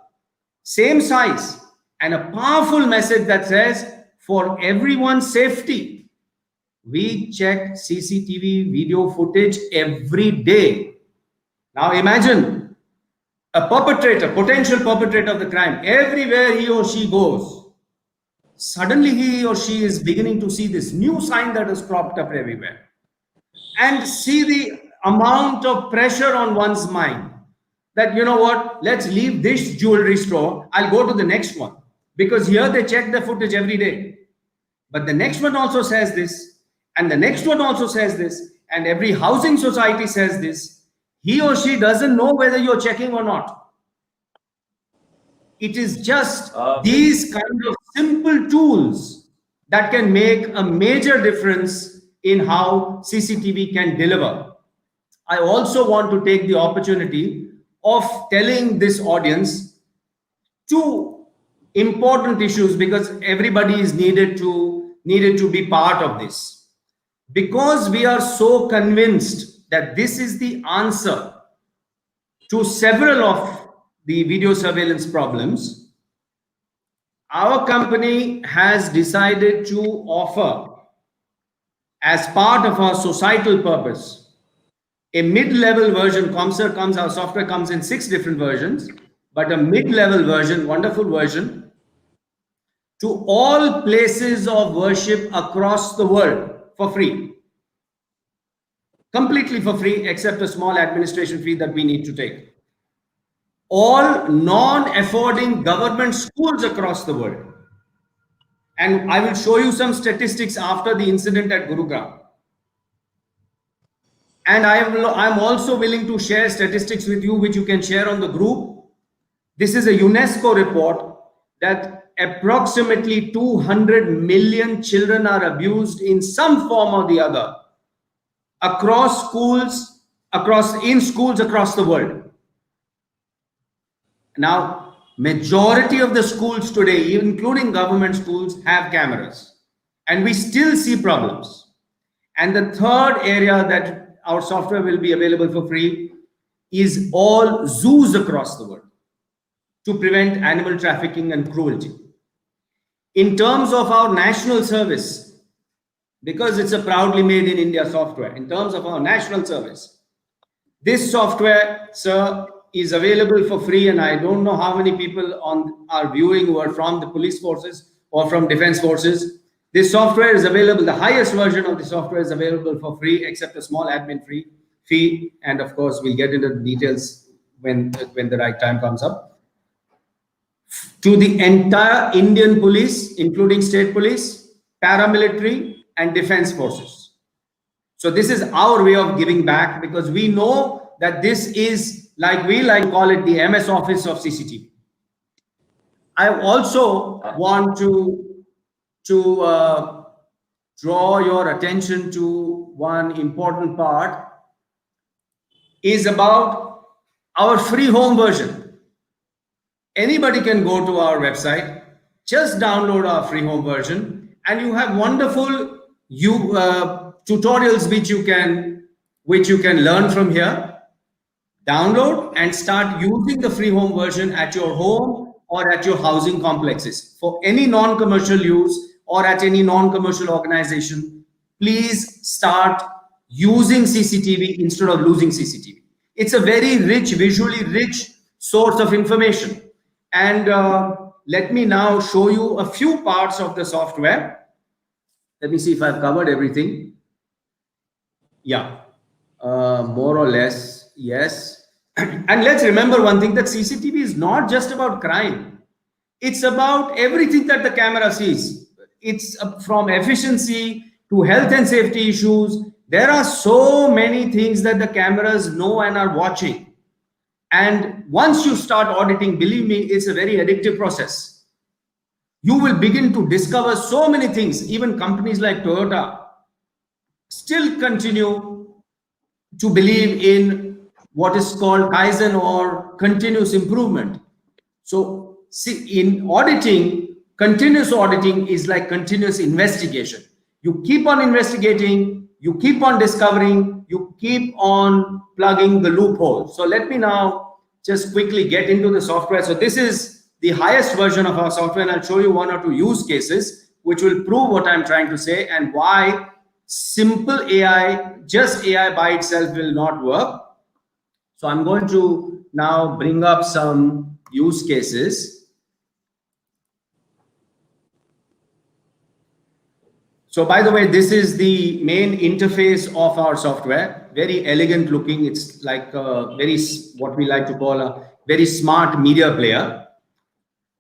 same size, and a powerful message that says, for everyone's safety, we check CCTV video footage every day. Now imagine a perpetrator, potential perpetrator of the crime, everywhere he or she goes, suddenly he or she is beginning to see this new sign that is cropped up everywhere, and see the amount of pressure on one's mind that, you know what, let's leave this jewelry store, I'll go to the next one. Because here they check the footage every day. But the next one also says this, and the next one also says this, and every housing society says this. He or she doesn't know whether you're checking or not. It is just these kind of simple tools that can make a major difference in how CCTV can deliver. I also want to take the opportunity of telling this audience two important issues, because everybody is needed to be part of this, because we are so convinced that this is the answer to several of the video surveillance problems. Our company has decided to offer, as part of our societal purpose, a mid-level version. ComSir our software comes in 6 different versions, but a mid-level version, wonderful version, to all places of worship across the world for free. Completely for free, except a small administration fee that we need to take. All non-affording government schools across the world. And I will show you some statistics after the incident at Gurugram. And I'm also willing to share statistics with you, which you can share on the group. This is a UNESCO report that approximately 200 million children are abused in some form or the other across schools, in schools across the world. Now, majority of the schools today, including government schools, have cameras, and we still see problems. And the third area that our software will be available for free is all zoos across the world to prevent animal trafficking and cruelty. In terms of our national service, because it's a proudly made in India software, in terms of our national service, this software, sir, is available for free, and I don't know how many people are viewing who are from the police forces or from defense forces. This software is available, the highest version of the software is available for free, except a small admin fee. And of course, we'll get into the details when the right time comes up. To the entire Indian police, including state police, paramilitary, and defense forces. So this is our way of giving back, because we know that this is, like we like to call it, the MS Office of CCTV. I also want to draw your attention to one important part, is about our free home version. Anybody can go to our website, just download our free home version, and you have wonderful tutorials which you can learn from here. Download and start using the free home version at your home or at your housing complexes for any non-commercial use, or at any non-commercial organization. Please start using CCTV instead of losing CCTV. It's a very rich, visually rich source of information. And let me now show you a few parts of the software. Let me see if I've covered everything. Yeah, more or less, yes. And let's remember one thing, that CCTV is not just about crime. It's about everything that the camera sees. It's from efficiency to health and safety issues. There are so many things that the cameras know and are watching. And once you start auditing, believe me, it's a very addictive process. You will begin to discover so many things. Even companies like Toyota still continue to believe in what is called Kaizen, or continuous improvement. So see, in auditing, continuous auditing is like continuous investigation. You keep on investigating, you keep on discovering, you keep on plugging the loophole. So let me now just quickly get into the software. So this is the highest version of our software, and I'll show you one or two use cases which will prove what I'm trying to say, and why simple AI, just AI by itself, will not work. So I'm going to now bring up some use cases. So by the way, this is the main interface of our software. Very elegant looking. It's like what we like to call a very smart media player.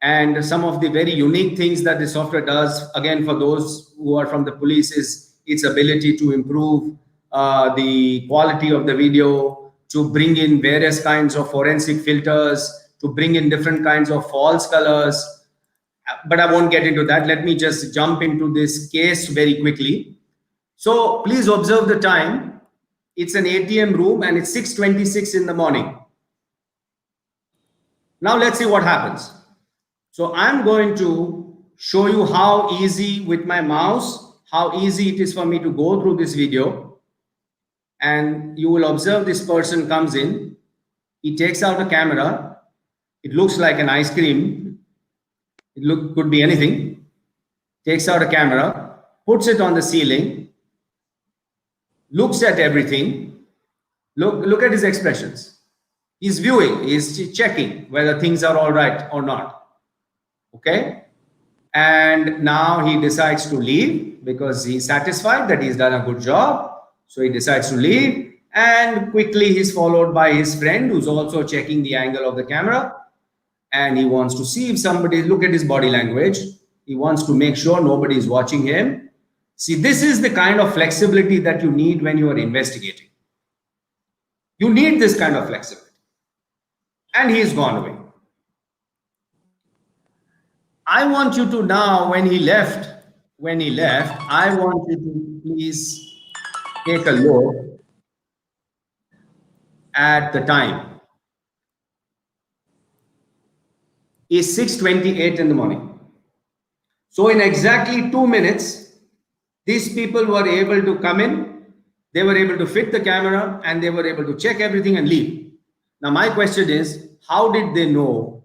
And some of the very unique things that the software does, again, for those who are from the police, is its ability to improve the quality of the video, to bring in various kinds of forensic filters, to bring in different kinds of false colors. But I won't get into that. Let me just jump into this case very quickly. So please observe the time. It's an ATM room and it's 6:26 in the morning. Now let's see what happens. So I'm going to show you how easy with my mouse, how easy it is for me to go through this video. And you will observe this person comes in. He takes out a camera. It looks like an ice cream. Could be anything. Takes out a camera, puts it on the ceiling, looks at everything. Look at his expressions. He's viewing, he's checking whether things are all right or not. Okay? And now he decides to leave because he's satisfied that he's done a good job. So he decides to leave, and quickly he's followed by his friend who's also checking the angle of the camera. And he wants to see if somebody, look at his body language. He wants to make sure nobody is watching him. See, this is the kind of flexibility that you need when you are investigating. You need this kind of flexibility. And he's gone away. I want you to now, when he left, I want you to please take a look at the time. It's 6:28 in the morning. So in exactly 2 minutes, these people were able to come in, they were able to fit the camera, and they were able to check everything and leave. Now my question is, how did they know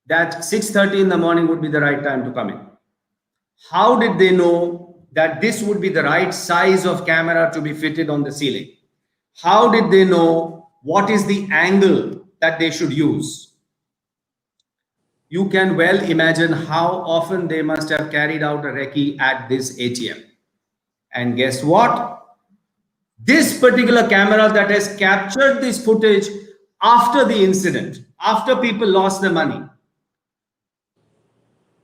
that 6:30 in the morning would be the right time to come in? How did they know that this would be the right size of camera to be fitted on the ceiling? How did they know what is the angle that they should use? You can well imagine how often they must have carried out a recce at this ATM. And guess what? This particular camera that has captured this footage after the incident, after people lost their money,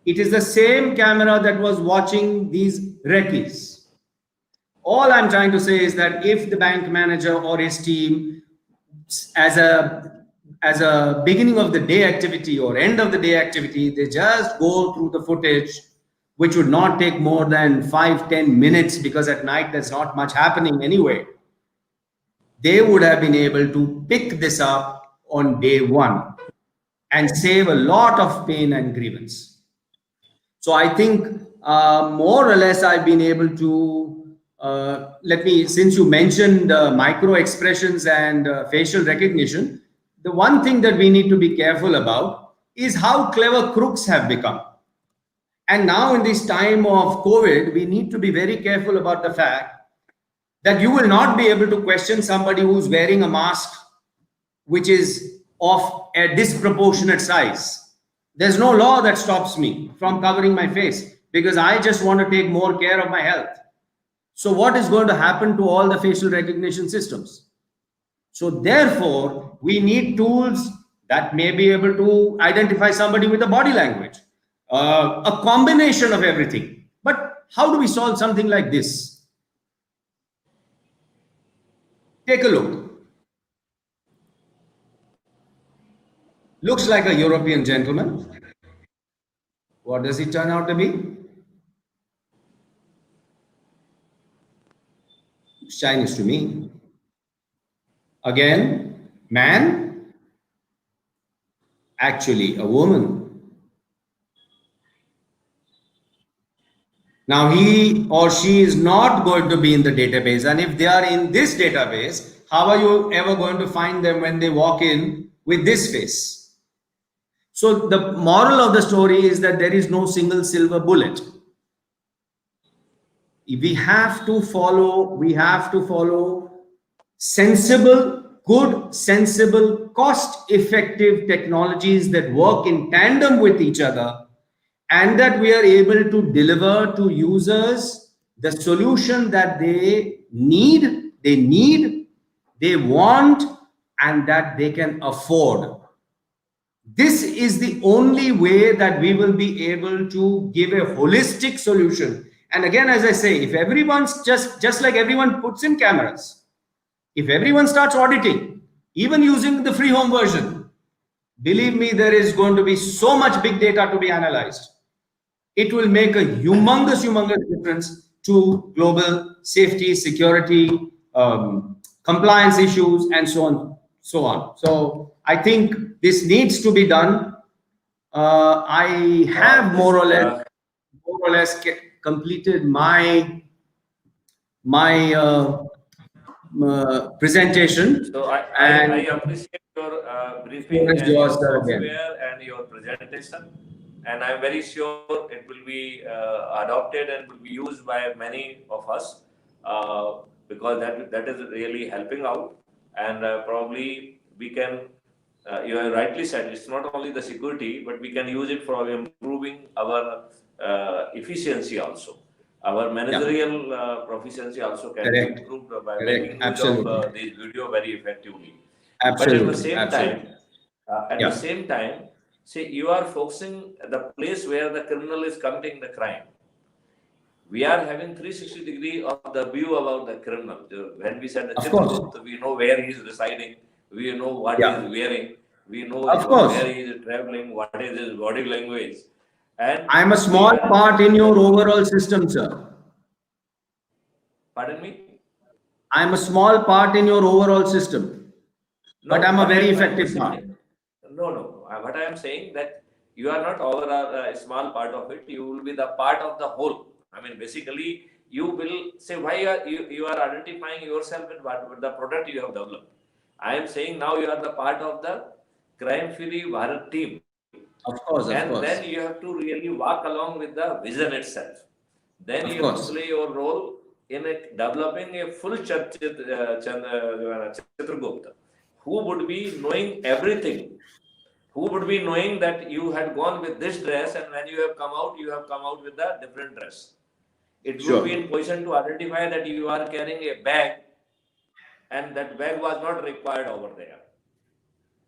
it is the same camera that was watching these recce's. All I'm trying to say is that if the bank manager or his team, as a beginning of the day activity or end of the day activity, they just go through the footage, which would not take more than 5-10 minutes, because at night there's not much happening anyway, they would have been able to pick this up on day one and save a lot of pain and grievance. So I think more or less I've been able to, since you mentioned micro expressions and facial recognition, the one thing that we need to be careful about is how clever crooks have become. And now in this time of COVID, we need to be very careful about the fact that you will not be able to question somebody who's wearing a mask which is of a disproportionate size. There's no law that stops me from covering my face because I just want to take more care of my health. So what is going to happen to all the facial recognition systems? So therefore, we need tools that may be able to identify somebody with a body language, a combination of everything. But how do we solve something like this? Take a look. Looks like a European gentleman. What does he turn out to be? It's Chinese to me. Again, man, actually a woman. Now he or she is not going to be in the database, and if they are in this database, how are you ever going to find them when they walk in with this face? So the moral of the story is that there is no single silver bullet. We have to follow sensible, good, sensible, cost-effective technologies that work in tandem with each other, and that we are able to deliver to users the solution that they need, they want, and that they can afford. This is the only way that we will be able to give a holistic solution. And again, as I say, if everyone's just like everyone puts in cameras, if everyone starts auditing, even using the free home version, believe me, there is going to be so much big data to be analyzed. It will make a humongous difference to global safety, security, compliance issues, and so on. So I think this needs to be done. I have more or less completed my presentation. So I appreciate your briefing and your software and your presentation, and I'm very sure it will be adopted and will be used by many of us because that is really helping out, and probably we can you have rightly said, it's not only the security, but we can use it for improving our efficiency also. Our managerial proficiency also can be Correct. improved by Correct. making use of Absolutely. this video very effectively. But Absolutely. Absolutely. at the Yeah. same time, say you are focusing the place where the criminal is committing the crime. We are having 360-degree of the view about the criminal. When we said the Of course. Chitragupta, we know where he is residing, we know what he Yeah. is wearing, we know Of course. where he is traveling, what is his body language. And I am a small part in your overall system, sir. Pardon me? I am a small part in your overall system, but I'm a what very I am trying to effective say- part. No. What I am saying that you are not over a small part of it. You will be the part of the whole. I mean, basically, you will say why you are identifying yourself with the product you have developed. I am saying now you are the part of the crime-free Bharat team. Of course. Of And course. then you have to really walk along with the vision itself. Then Of you have course. to play your role in developing a full Chitragupta, who would be knowing everything, who would be knowing that you had gone with this dress and when you have come out with a different dress. It Sure. would be in position to identify that you are carrying a bag and that bag was not required over there.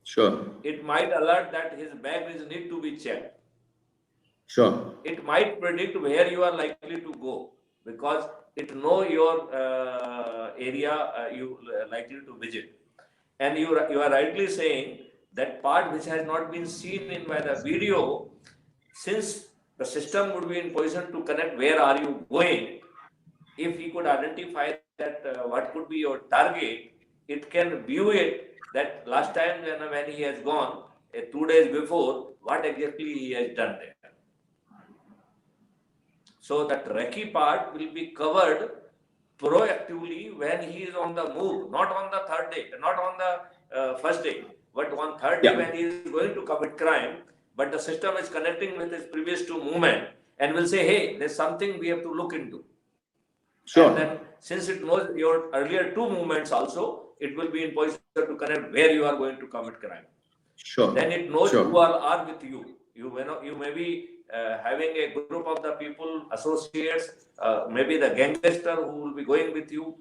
Sure. It might alert that his bag is need to be checked. Sure. It might predict where you are likely to go because it know your area you likely to visit. And you are rightly saying that part which has not been seen in by the video, since the system would be in position to connect where are you going, if he could identify that what could be your target, it can view it that last time when he has gone 2 days before, what exactly he has done there. So that recce part will be covered proactively when he is on the move, not on the third day, not on the first day, but on third day Yeah. when he is going to commit crime, but the system is connecting with his previous two movement and will say, hey, there's something we have to look into. Sure. And then since it knows your earlier two movements also, it will be in position to connect where you are going to commit crime. Sure. Then it knows Sure. who all are with you. You may be having a group of the people, associates, maybe the gangster who will be going with you,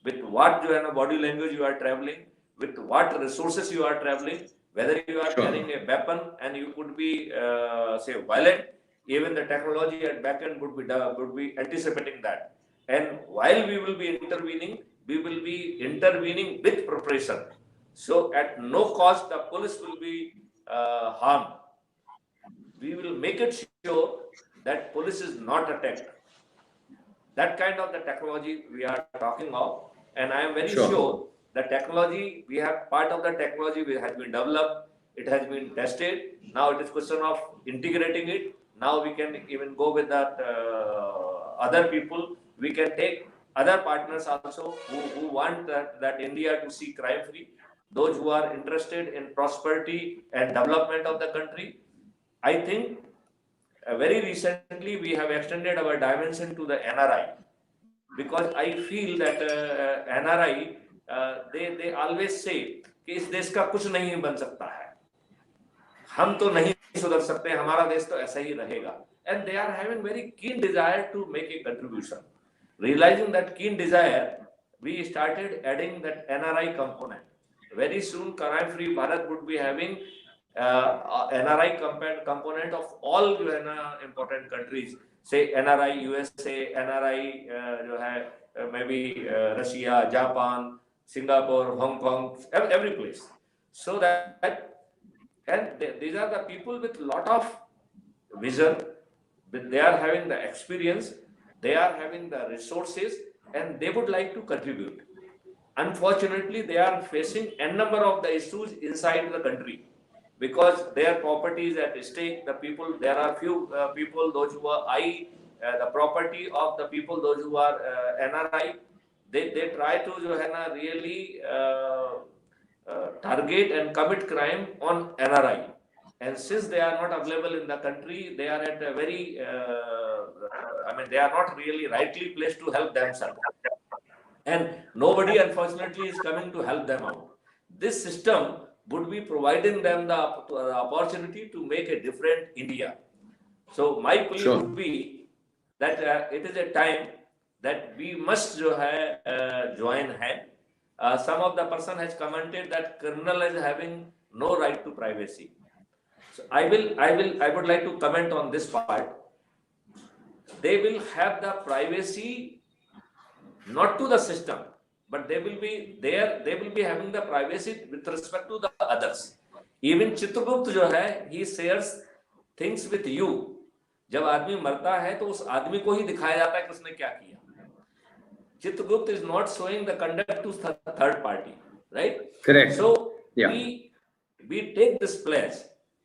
with what body language you are traveling, with what resources you are traveling, whether you are Sure. carrying a weapon and you could be, say, violent, even the technology at back end would be anticipating that. And while we will be intervening with preparation. So at no cost, the police will be harmed. We will make it sure that police is not attacked. That kind of the technology we are talking of, and I am very Sure. sure the technology we have, part of the technology has been developed, it has been tested. Now it is question of integrating it. Now we can even go with that other people. We can take other partners also who want that India to see crime free. Those who are interested in prosperity and development of the country. I think very recently we have extended our dimension to the NRI because I feel that NRI they always say कि इस देश का कुछ नहीं बन सकता है, हम तो नहीं सुधर सकते, हमारा देश तो ऐसा ही रहेगा. And they are having very keen desire to make a contribution. Realizing that keen desire, we started adding that NRI component. Very soon, Crime Free Bharat would be having NRI component of all important countries. Say NRI USA, NRI maybe Russia, Japan, Singapore, Hong Kong, every place. So that, and these are the people with lot of vision. They are having the experience, they are having the resources, and they would like to contribute. Unfortunately, they are facing n number of the issues inside the country because their property is at stake. The people, there are few people, those who are the property of the people, those who are NRI, they try to really target and commit crime on NRI. And since they are not available in the country, they are at a very, they are not really rightly placed to help themselves. And nobody, unfortunately, is coming to help them out. This system would be providing them the opportunity to make a different India. So my plea Sure. would be that it is a time that we must join hand. Some of the person has commented that criminal is having no right to privacy. So I would like to comment on this part. They will have the privacy not to the system, but they will be having the privacy with respect to the others. Even Chitragupta जो है, he shares things with you. जब आदमी मरता है तो उस आदमी को ही दिखाया जाता है कि उसने क्या किया. Chitragupta is not showing the conduct to third party, right? Correct. So Yeah. we take this pledge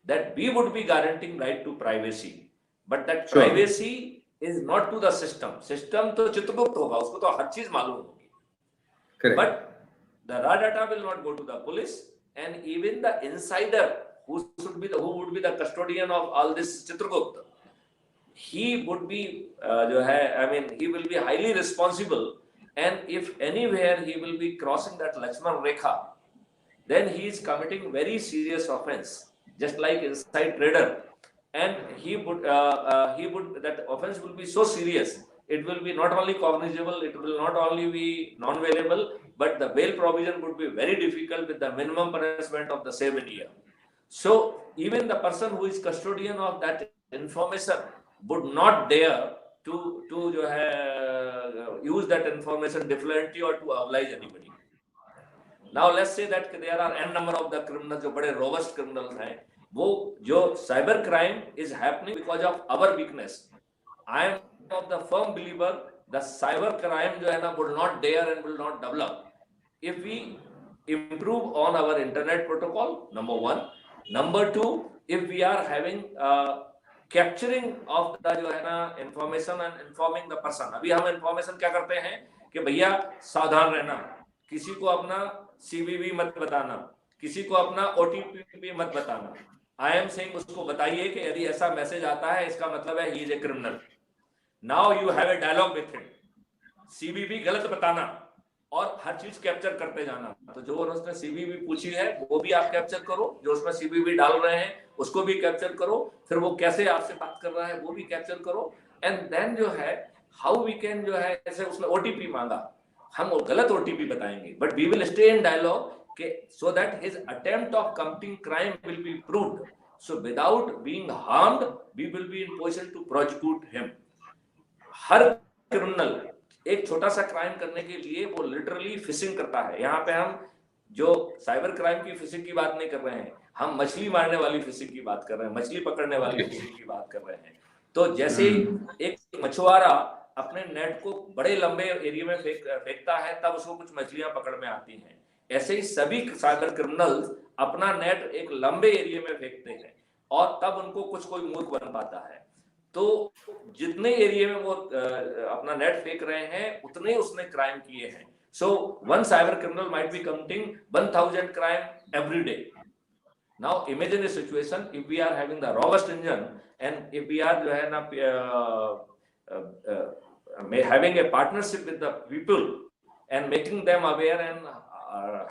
that we would be guaranteeing right to privacy, but that Sure. privacy is not to the system. System तो चित्रगुप्त होगा, उसको तो हर चीज मालूम होगी. Correct. But the raw data will not go to the police, and even the insider who would be the custodian of all this Chitragupta, he would be he will be highly responsible, and if anywhere he will be crossing that Lakshman Rekha, then he is committing very serious offense, just like inside trader, and he would that offense will be so serious, it will be not only cognizable, it will not only be non-bailable, but the bail provision would be very difficult with the minimum punishment of the 7 years. So even the person who is custodian of that information would not dare to use that information differently or to oblige anybody. Now let's say that there are n number of the criminals, जो बड़े robust criminals हैं, वो जो cyber crime is happening because of our weakness. I am of the firm believer the cyber crime जो है ना would not dare and will not develop if we improve on our internet protocol, number one. Number two, if we are having capturing of the जो है ना information and informing the person. अभी हम information क्या करते हैं कि भैया सावधान रहना, किसी को अपना CVV मत बताना, किसी को अपना OTP मत बताना. I am saying उसको बताइए कि यदि ऐसा मैसेज आता है इसका मतलब है he is a criminal. Now you have a dialogue with him. CVV गलत बताना और हर चीज कैप्चर करते जाना. तो जो उसने CVV पूछी है वो भी आप कैप्चर करो, जो उसमें CVV डाल रहे हैं उसको भी कैप्चर करो, फिर वो कैसे आपसे बात कर रहा है वो भी कैप्चर करो. एंड देन जो है हाउ वी कैन जो है ऐसे उसने OTP मांगा, हम वो गलत OTP बताएंगे, but we will stay in dialogue के so that his attempt of committing crime will be proved. So without being harmed we will be in position to prosecute him. हर क्रिमिनल एक छोटा सा क्राइम करने के लिए वो लिटरली फिशिंग करता है. यहाँ पे हम जो साइबर क्राइम की फिशिंग की बात नहीं कर रहे हैं, हम मछली मारने वाली फिशिंग की बात कर रहे हैं, मछली पकड़ने वाली फिशिंग की बात कर रहे हैं. तो जैसे एक मछुआरा अपने नेट को बड़े लंबे एरिया में फेंकता है तब उसको कुछ मछलियां पकड़ में आती हैं, ऐसे ही सभी साइबर क्रिमिनल्स अपना नेट एक लंबे एरिया में फेंकते हैं और तब उनको कुछ कोई मूर्ख बन पाता है. तो जितने एरिया में वो अपना नेट फेंक रहे हैं उतने उसने क्राइम किए हैं. So one cyber criminal might be committing 1000 crime every day. Now imagine a situation if we are having the robust engine and if we are जो है ना having a partnership with the people and making them aware and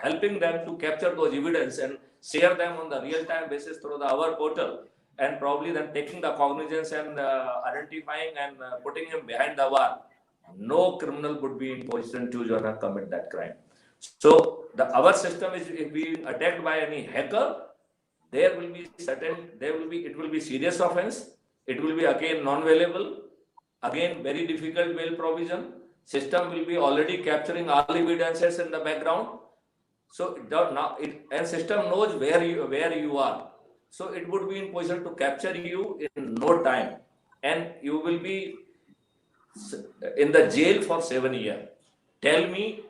helping them to capture those evidence and share them on the real-time basis through our portal, and probably then taking the cognizance and identifying and putting him behind the bar, no criminal would be in position to commit that crime. So our system is being attacked by any hacker, it will be serious offense, it will be again non-bailable, again very difficult bail provision. System will be already capturing all evidences in the background. So and system knows where you are. So it would be in position to capture you in no time, and you will be in the jail for 7 years. Tell me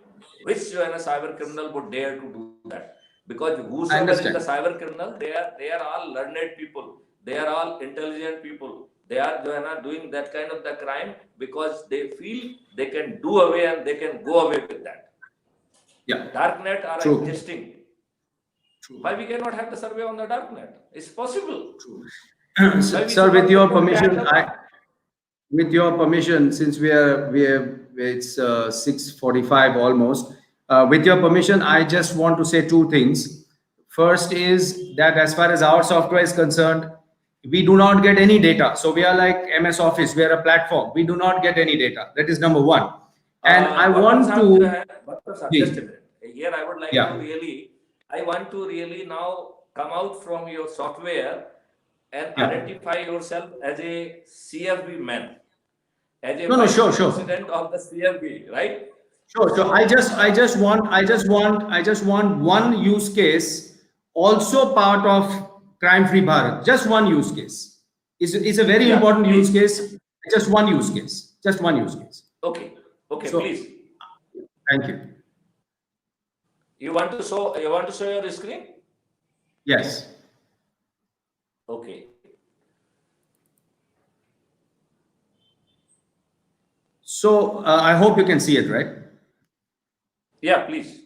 which cyber criminal would dare to do that? Because whosoever is the cyber criminal, they are all learned people, they are all intelligent people. They are doing that kind of the crime because they feel they can do away and they can go away with that. Yeah. Darknet are True. existing. True. Why we cannot have the survey on the darknet? It's possible. True. Sir, with your permission, since it's 6:45 almost. With your permission, I just want to say two things. First is that as far as our software is concerned, we do not get any data. So we are like MS Office, we are a platform. We do not get any data. That is number one. And I want to... Just a minute. Here I would like Yeah. to really, I want to really now come out from your software and Yeah. identify yourself as a CFB man, as a No, sure. president of the CFB, right? Sure. I just want one use case also part of Crime Free Bharat. Just one use case. It's a very Yeah, important please. use case. Just one use case. Just one use case. Okay, So- please. Thank you. You want to show your screen? Yes. Okay. So I hope you can see it, right? Yeah, please.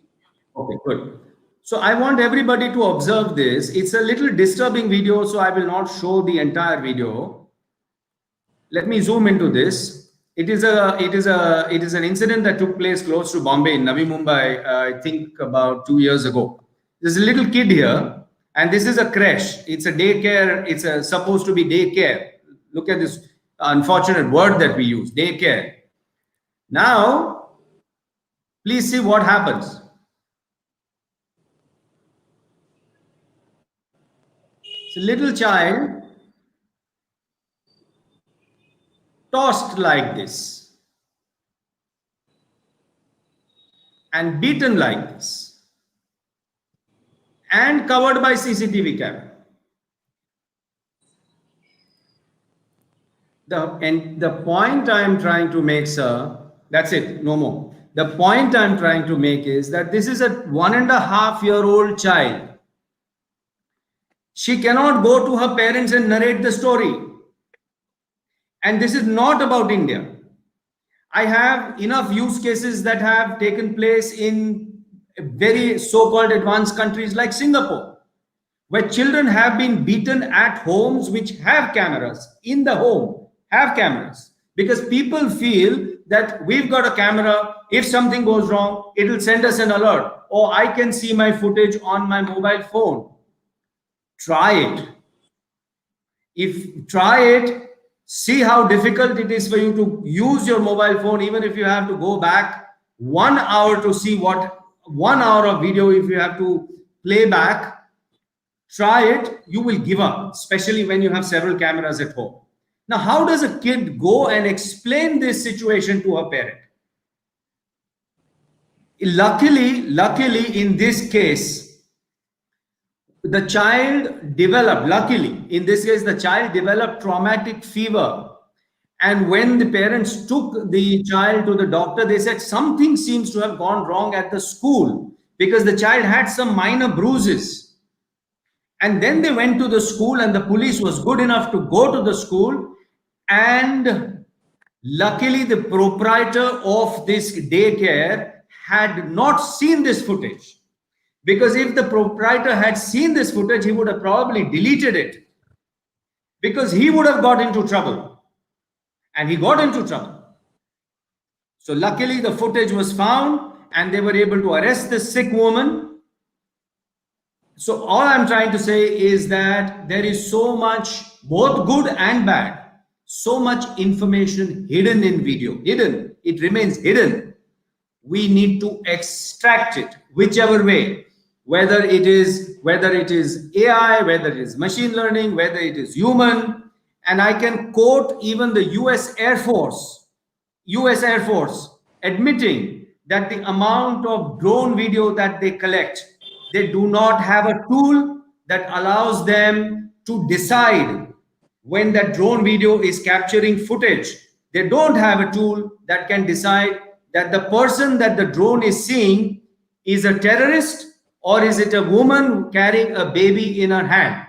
Okay, good. So I want everybody to observe this. It's a little disturbing video, so I will not show the entire video. Let me zoom into this. It is an incident that took place close to Bombay in Navi Mumbai, I think about 2 years ago. There's a little kid here, and this is a creche. It's a daycare. It's supposed to be daycare. Look at this unfortunate word that we use, daycare. Now, please see what happens. It's a little child tossed like this and beaten like this and covered by CCTV camera. The point I am trying to make, sir, that's it, no more. The point I'm trying to make is that this is a 1.5-year-old child. She cannot go to her parents and narrate the story. And this is not about India. I have enough use cases that have taken place in very so-called advanced countries like Singapore, where children have been beaten at homes which have cameras, in the home, have cameras, because people feel that we've got a camera, if something goes wrong, it'll send us an alert, or I can see my footage on my mobile phone. Try it. See how difficult it is for you to use your mobile phone, even if you have to go back 1 hour to see 1 hour of video, if you have to play back. Try it, you will give up, especially when you have several cameras at home. Now, how does a kid go and explain this situation to her parent? Luckily, in this case, the child developed, traumatic fever. And when the parents took the child to the doctor, they said something seems to have gone wrong at the school because the child had some minor bruises. And then they went to the school, and the police was good enough to go to the school. And luckily, the proprietor of this daycare had not seen this footage. Because if the proprietor had seen this footage, he would have probably deleted it, because he would have got into trouble. And he got into trouble. So luckily the footage was found and they were able to arrest this sick woman. So all I'm trying to say is that there is so much, both good and bad, so much information hidden in video. Hidden. It remains hidden. We need to extract it whichever way. Whether it is AI, whether it is machine learning, whether it is human. And I can quote even the US Air Force admitting that the amount of drone video that they collect, they do not have a tool that allows them to decide when that drone video is capturing footage. They don't have a tool that can decide that the person that the drone is seeing is a terrorist, or is it a woman carrying a baby in her hand?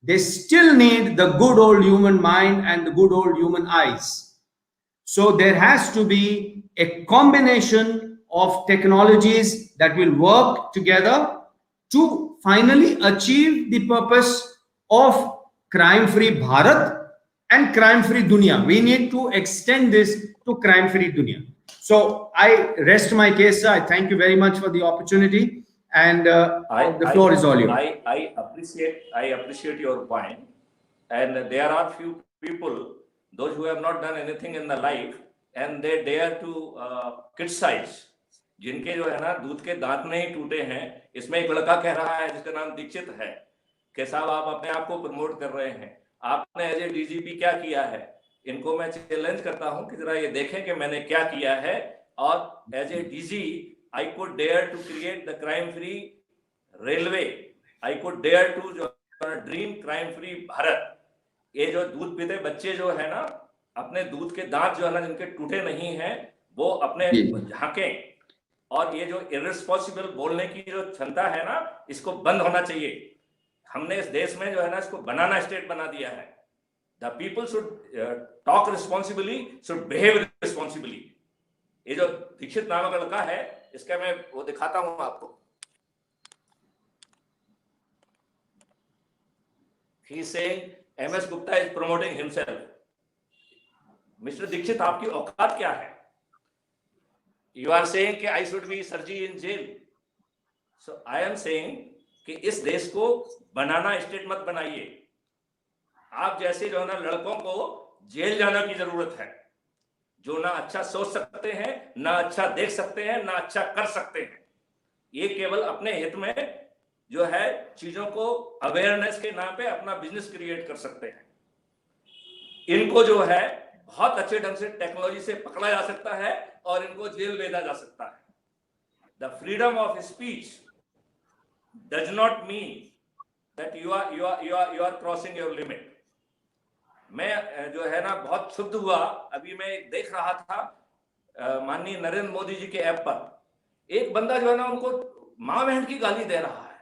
They still need the good old human mind and the good old human eyes. So there has to be a combination of technologies that will work together to finally achieve the purpose of crime-free Bharat and crime-free Dunia. We need to extend this to crime-free Dunia. So I rest my case, sir. I thank you very much for the opportunity. And the I, floor is all yours. I appreciate your point, and there are few people, those who have not done anything in the life, and they dare to criticize, जिनके जो है ना दूध के दांत नहीं टूटे हैं. इसमें एक लड़का कह रहा है जिसका नाम दीक्षित है कि साहब आप अपने आप को प्रमोट कर रहे हैं, आपने एज ए डीजीपी क्या किया है. इनको मैं चैलेंज करता हूं कि जरा ये देखें कि मैंने क्या किया है, और as a DG I could dare to create the crime free railway, I could dare to जो ड्रीम क्राइम फ्री भारत. ये जो दूध पीते बच्चे जो है ना, अपने दूध के दांत जो है ना जिनके टूटे नहीं हैं, वो अपने झांकें, और ये जो इररिस्पॉन्सिबल बोलने की जो क्षमता है ना, इसको बंद होना चाहिए. हमने इस देश में जो है ना इसको बनाना स्टेट बना दिया है. The people should talk responsibly, should behave responsibly. ये जो दीक्षित नाम का लड़का है, इसका मैं वो दिखाता हूं आपको. He is saying MS Gupta is promoting himself. Mr. Dixit, आपकी औकात क्या है? You are saying कि I should be Sarji in jail. So I am saying कि इस देश को बनाना स्टेट मत बनाइए. आप जैसे जो है ना लड़कों को जेल जाने की जरूरत है, जो ना अच्छा सोच सकते हैं, ना अच्छा देख सकते हैं, ना अच्छा कर सकते हैं. ये केवल अपने हित में जो है चीजों को अवेयरनेस के नाम पे अपना बिजनेस क्रिएट कर सकते हैं. इनको जो है बहुत अच्छे ढंग से टेक्नोलॉजी से पकड़ा जा सकता है और इनको जेल भेजा जा सकता है. The freedom of speech does not mean that you are crossing your limit. मैं जो है ना बहुत क्षुब्ध हुआ, अभी मैं देख रहा था माननीय नरेंद्र मोदी जी के ऐप पर एक बंदा जो है ना उनको मां बहन की गाली दे रहा है.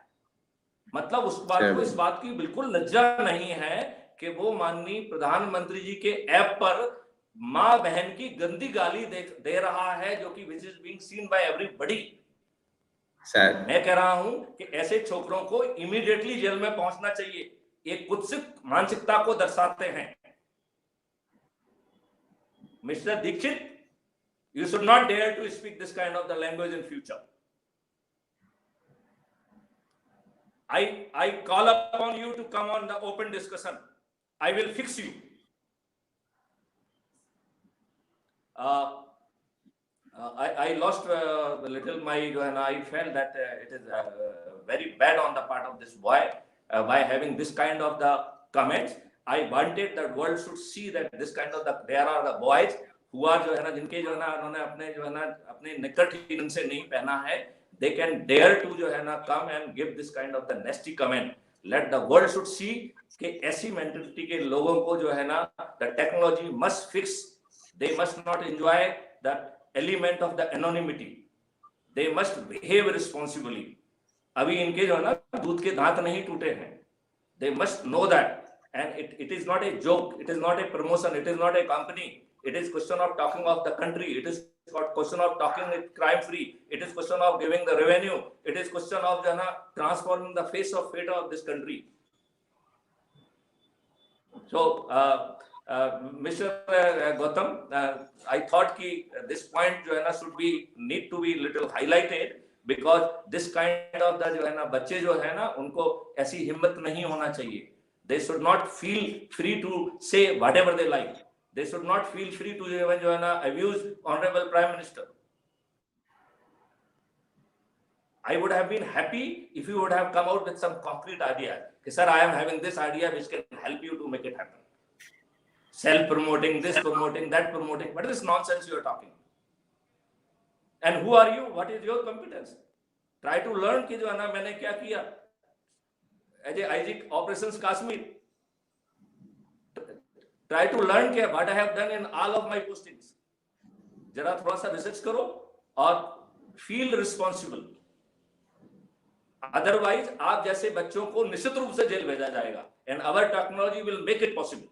मतलब उस बात को, इस बात की बिल्कुल लज्जा नहीं है कि वो माननीय प्रधानमंत्री जी के ऐप पर मां बहन की गंदी गाली दे रहा है, जो कि which is being seen by everybody. मैं कह रहा हूं कि ऐसे छोकरों को इमीडिएटली जेल में पहुंचना चाहिए. एक कुत्सित मानसिकता को दर्शाते हैं. Mister Dikshit, you should not dare to speak this kind of the language in future. I call upon you to come on the open discussion. I will fix you. I lost a little my, and I felt that it is very bad on the part of this boy by having this kind of the comments. I wanted the world should see that this kind of the, there are the boys who are जो है ना जिनके जो है ना उन्होंने अपने जो है ना अपने निकट ही ढंग से नहीं पहना है, they can dare to जो है ना come and give this kind of the nasty comment. Let the world should see कि ऐसी मेंटालिटी के लोगों को जो है ना the technology must fix. They must not enjoy the element of the anonymity. They must behave responsibly. अभी इनके जो है ना दूध के दांत नहीं टूटे हैं. They must know that. And it is not a joke. It is not a promotion. It is not a company. It is question of talking of the country. It is question of talking it crime free. It is question of giving the revenue. It is question of transforming the face of fate of this country. So Mr. Gautam, I thought कि this point जो है ना should be need to be little highlighted, because this kind of the जो है ना बच्चे जो है ना उनको ऐसी हिम्मत नहीं होना चाहिए. They should not feel free to say whatever they like. They should not feel free to even जो है ना abuse honorable Prime Minister. I would have been happy if you would have come out with some concrete idea. Sir, I am having this idea which can help you to make it happen. Self-promoting, this promoting, that promoting. What is this nonsense you are talking? And who are you? What is your competence? Try to learn कि जो है ना मैंने क्या किया. As a IG Operations Kashmir. Try to learn what I have done in all of my postings. जरा थोड़ा सा रिसर्च करो और फील रिस्पॉन्सिबल. अदरवाइज आप जैसे बच्चों को निश्चित रूप से जेल भेजा जाएगा. And our technology will make it possible.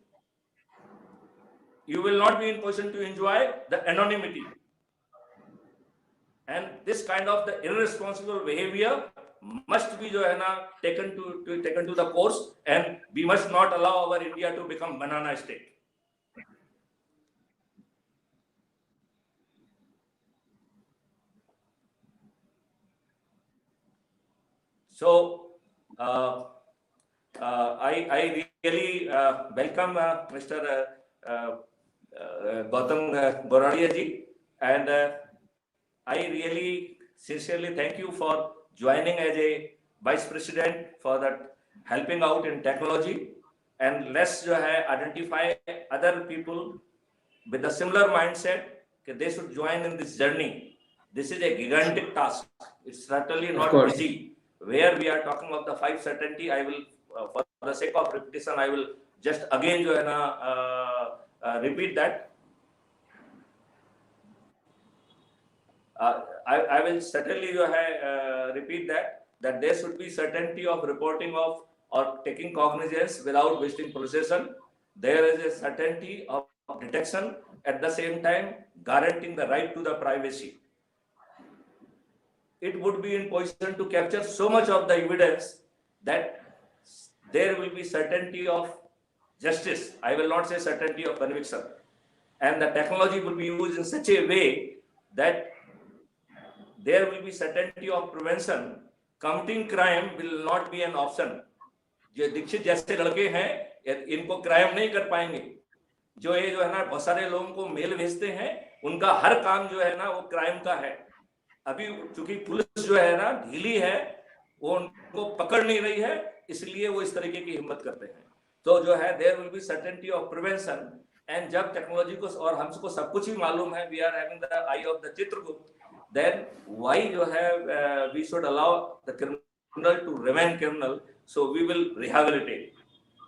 You will not be in position to enjoy the anonymity. And this kind of the irresponsible behavior must be जो है ना taken to the course, and we must not allow our India to become banana state. So I really welcome Mr. Gautam Boradia ji, and I really sincerely thank you for joining as a vice president for that helping out in technology, and let's identify other people with a similar mindset that they should join in this journey. This is a gigantic task. It's certainly not easy. Where we are talking of the 5 certainty, I will, for the sake of repetition, I will just again repeat that. I will certainly repeat that there should be certainty of reporting of or taking cognizance without wasting procession. There is a certainty of detection, at the same time guaranteeing the right to the privacy. It would be in position to capture so much of the evidence that there will be certainty of justice. I will not say certainty of conviction. And the technology will be used in such a way that there will be certainty of prevention. Committing crime will not be an option. जो दीक्षित जैसे लड़के हैं इनको crime नहीं कर पाएंगे. जो ये बहुत सारे लोगों को मेल भेजते हैं, उनका हर काम वो क्राइम का है. अभी चूंकि पुलिस ढीली है, वो उनको पकड़ नहीं रही है, इसलिए वो इस तरीके की हिम्मत करते हैं. तो there will be certainty of prevention. And जब टेक्नोलॉजी को और हमको सब कुछ ही मालूम है, we are having the eye of the Chitragupta, then why we should allow the criminal to remain criminal? So we will rehabilitate.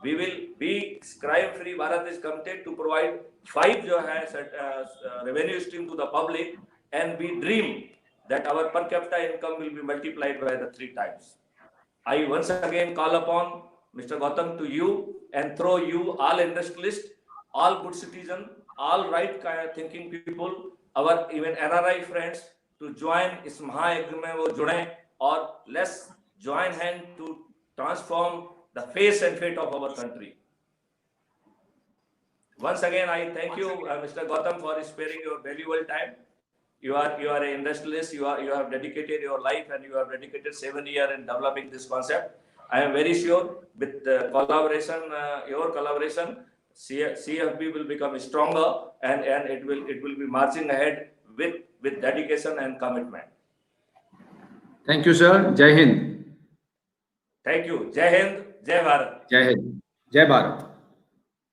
We will be crime free. Bharat is committed to provide 5 revenue stream to the public, and we dream that our per capita income will be multiplied by the 3 times. I once again call upon Mr. Gautam to you and through you all industrialists, all good citizens, all right thinking people, our even NRI friends, to join इस महायज्ञ में वो जुड़ें, और let's join hand to transform the face and fate of our country. Once again, I thank you, Mr. Gautam, for sparing your valuable time. You are an industrialist. You have dedicated your life, and you have dedicated 7 years in developing this concept. I am very sure with collaboration, your collaboration, CFB will become stronger, and it will be marching ahead with dedication and commitment. Thank you, sir. Jai Hind. Thank you. Jai Hind. Jai Bharat. Jai Hind. Jai Bharat.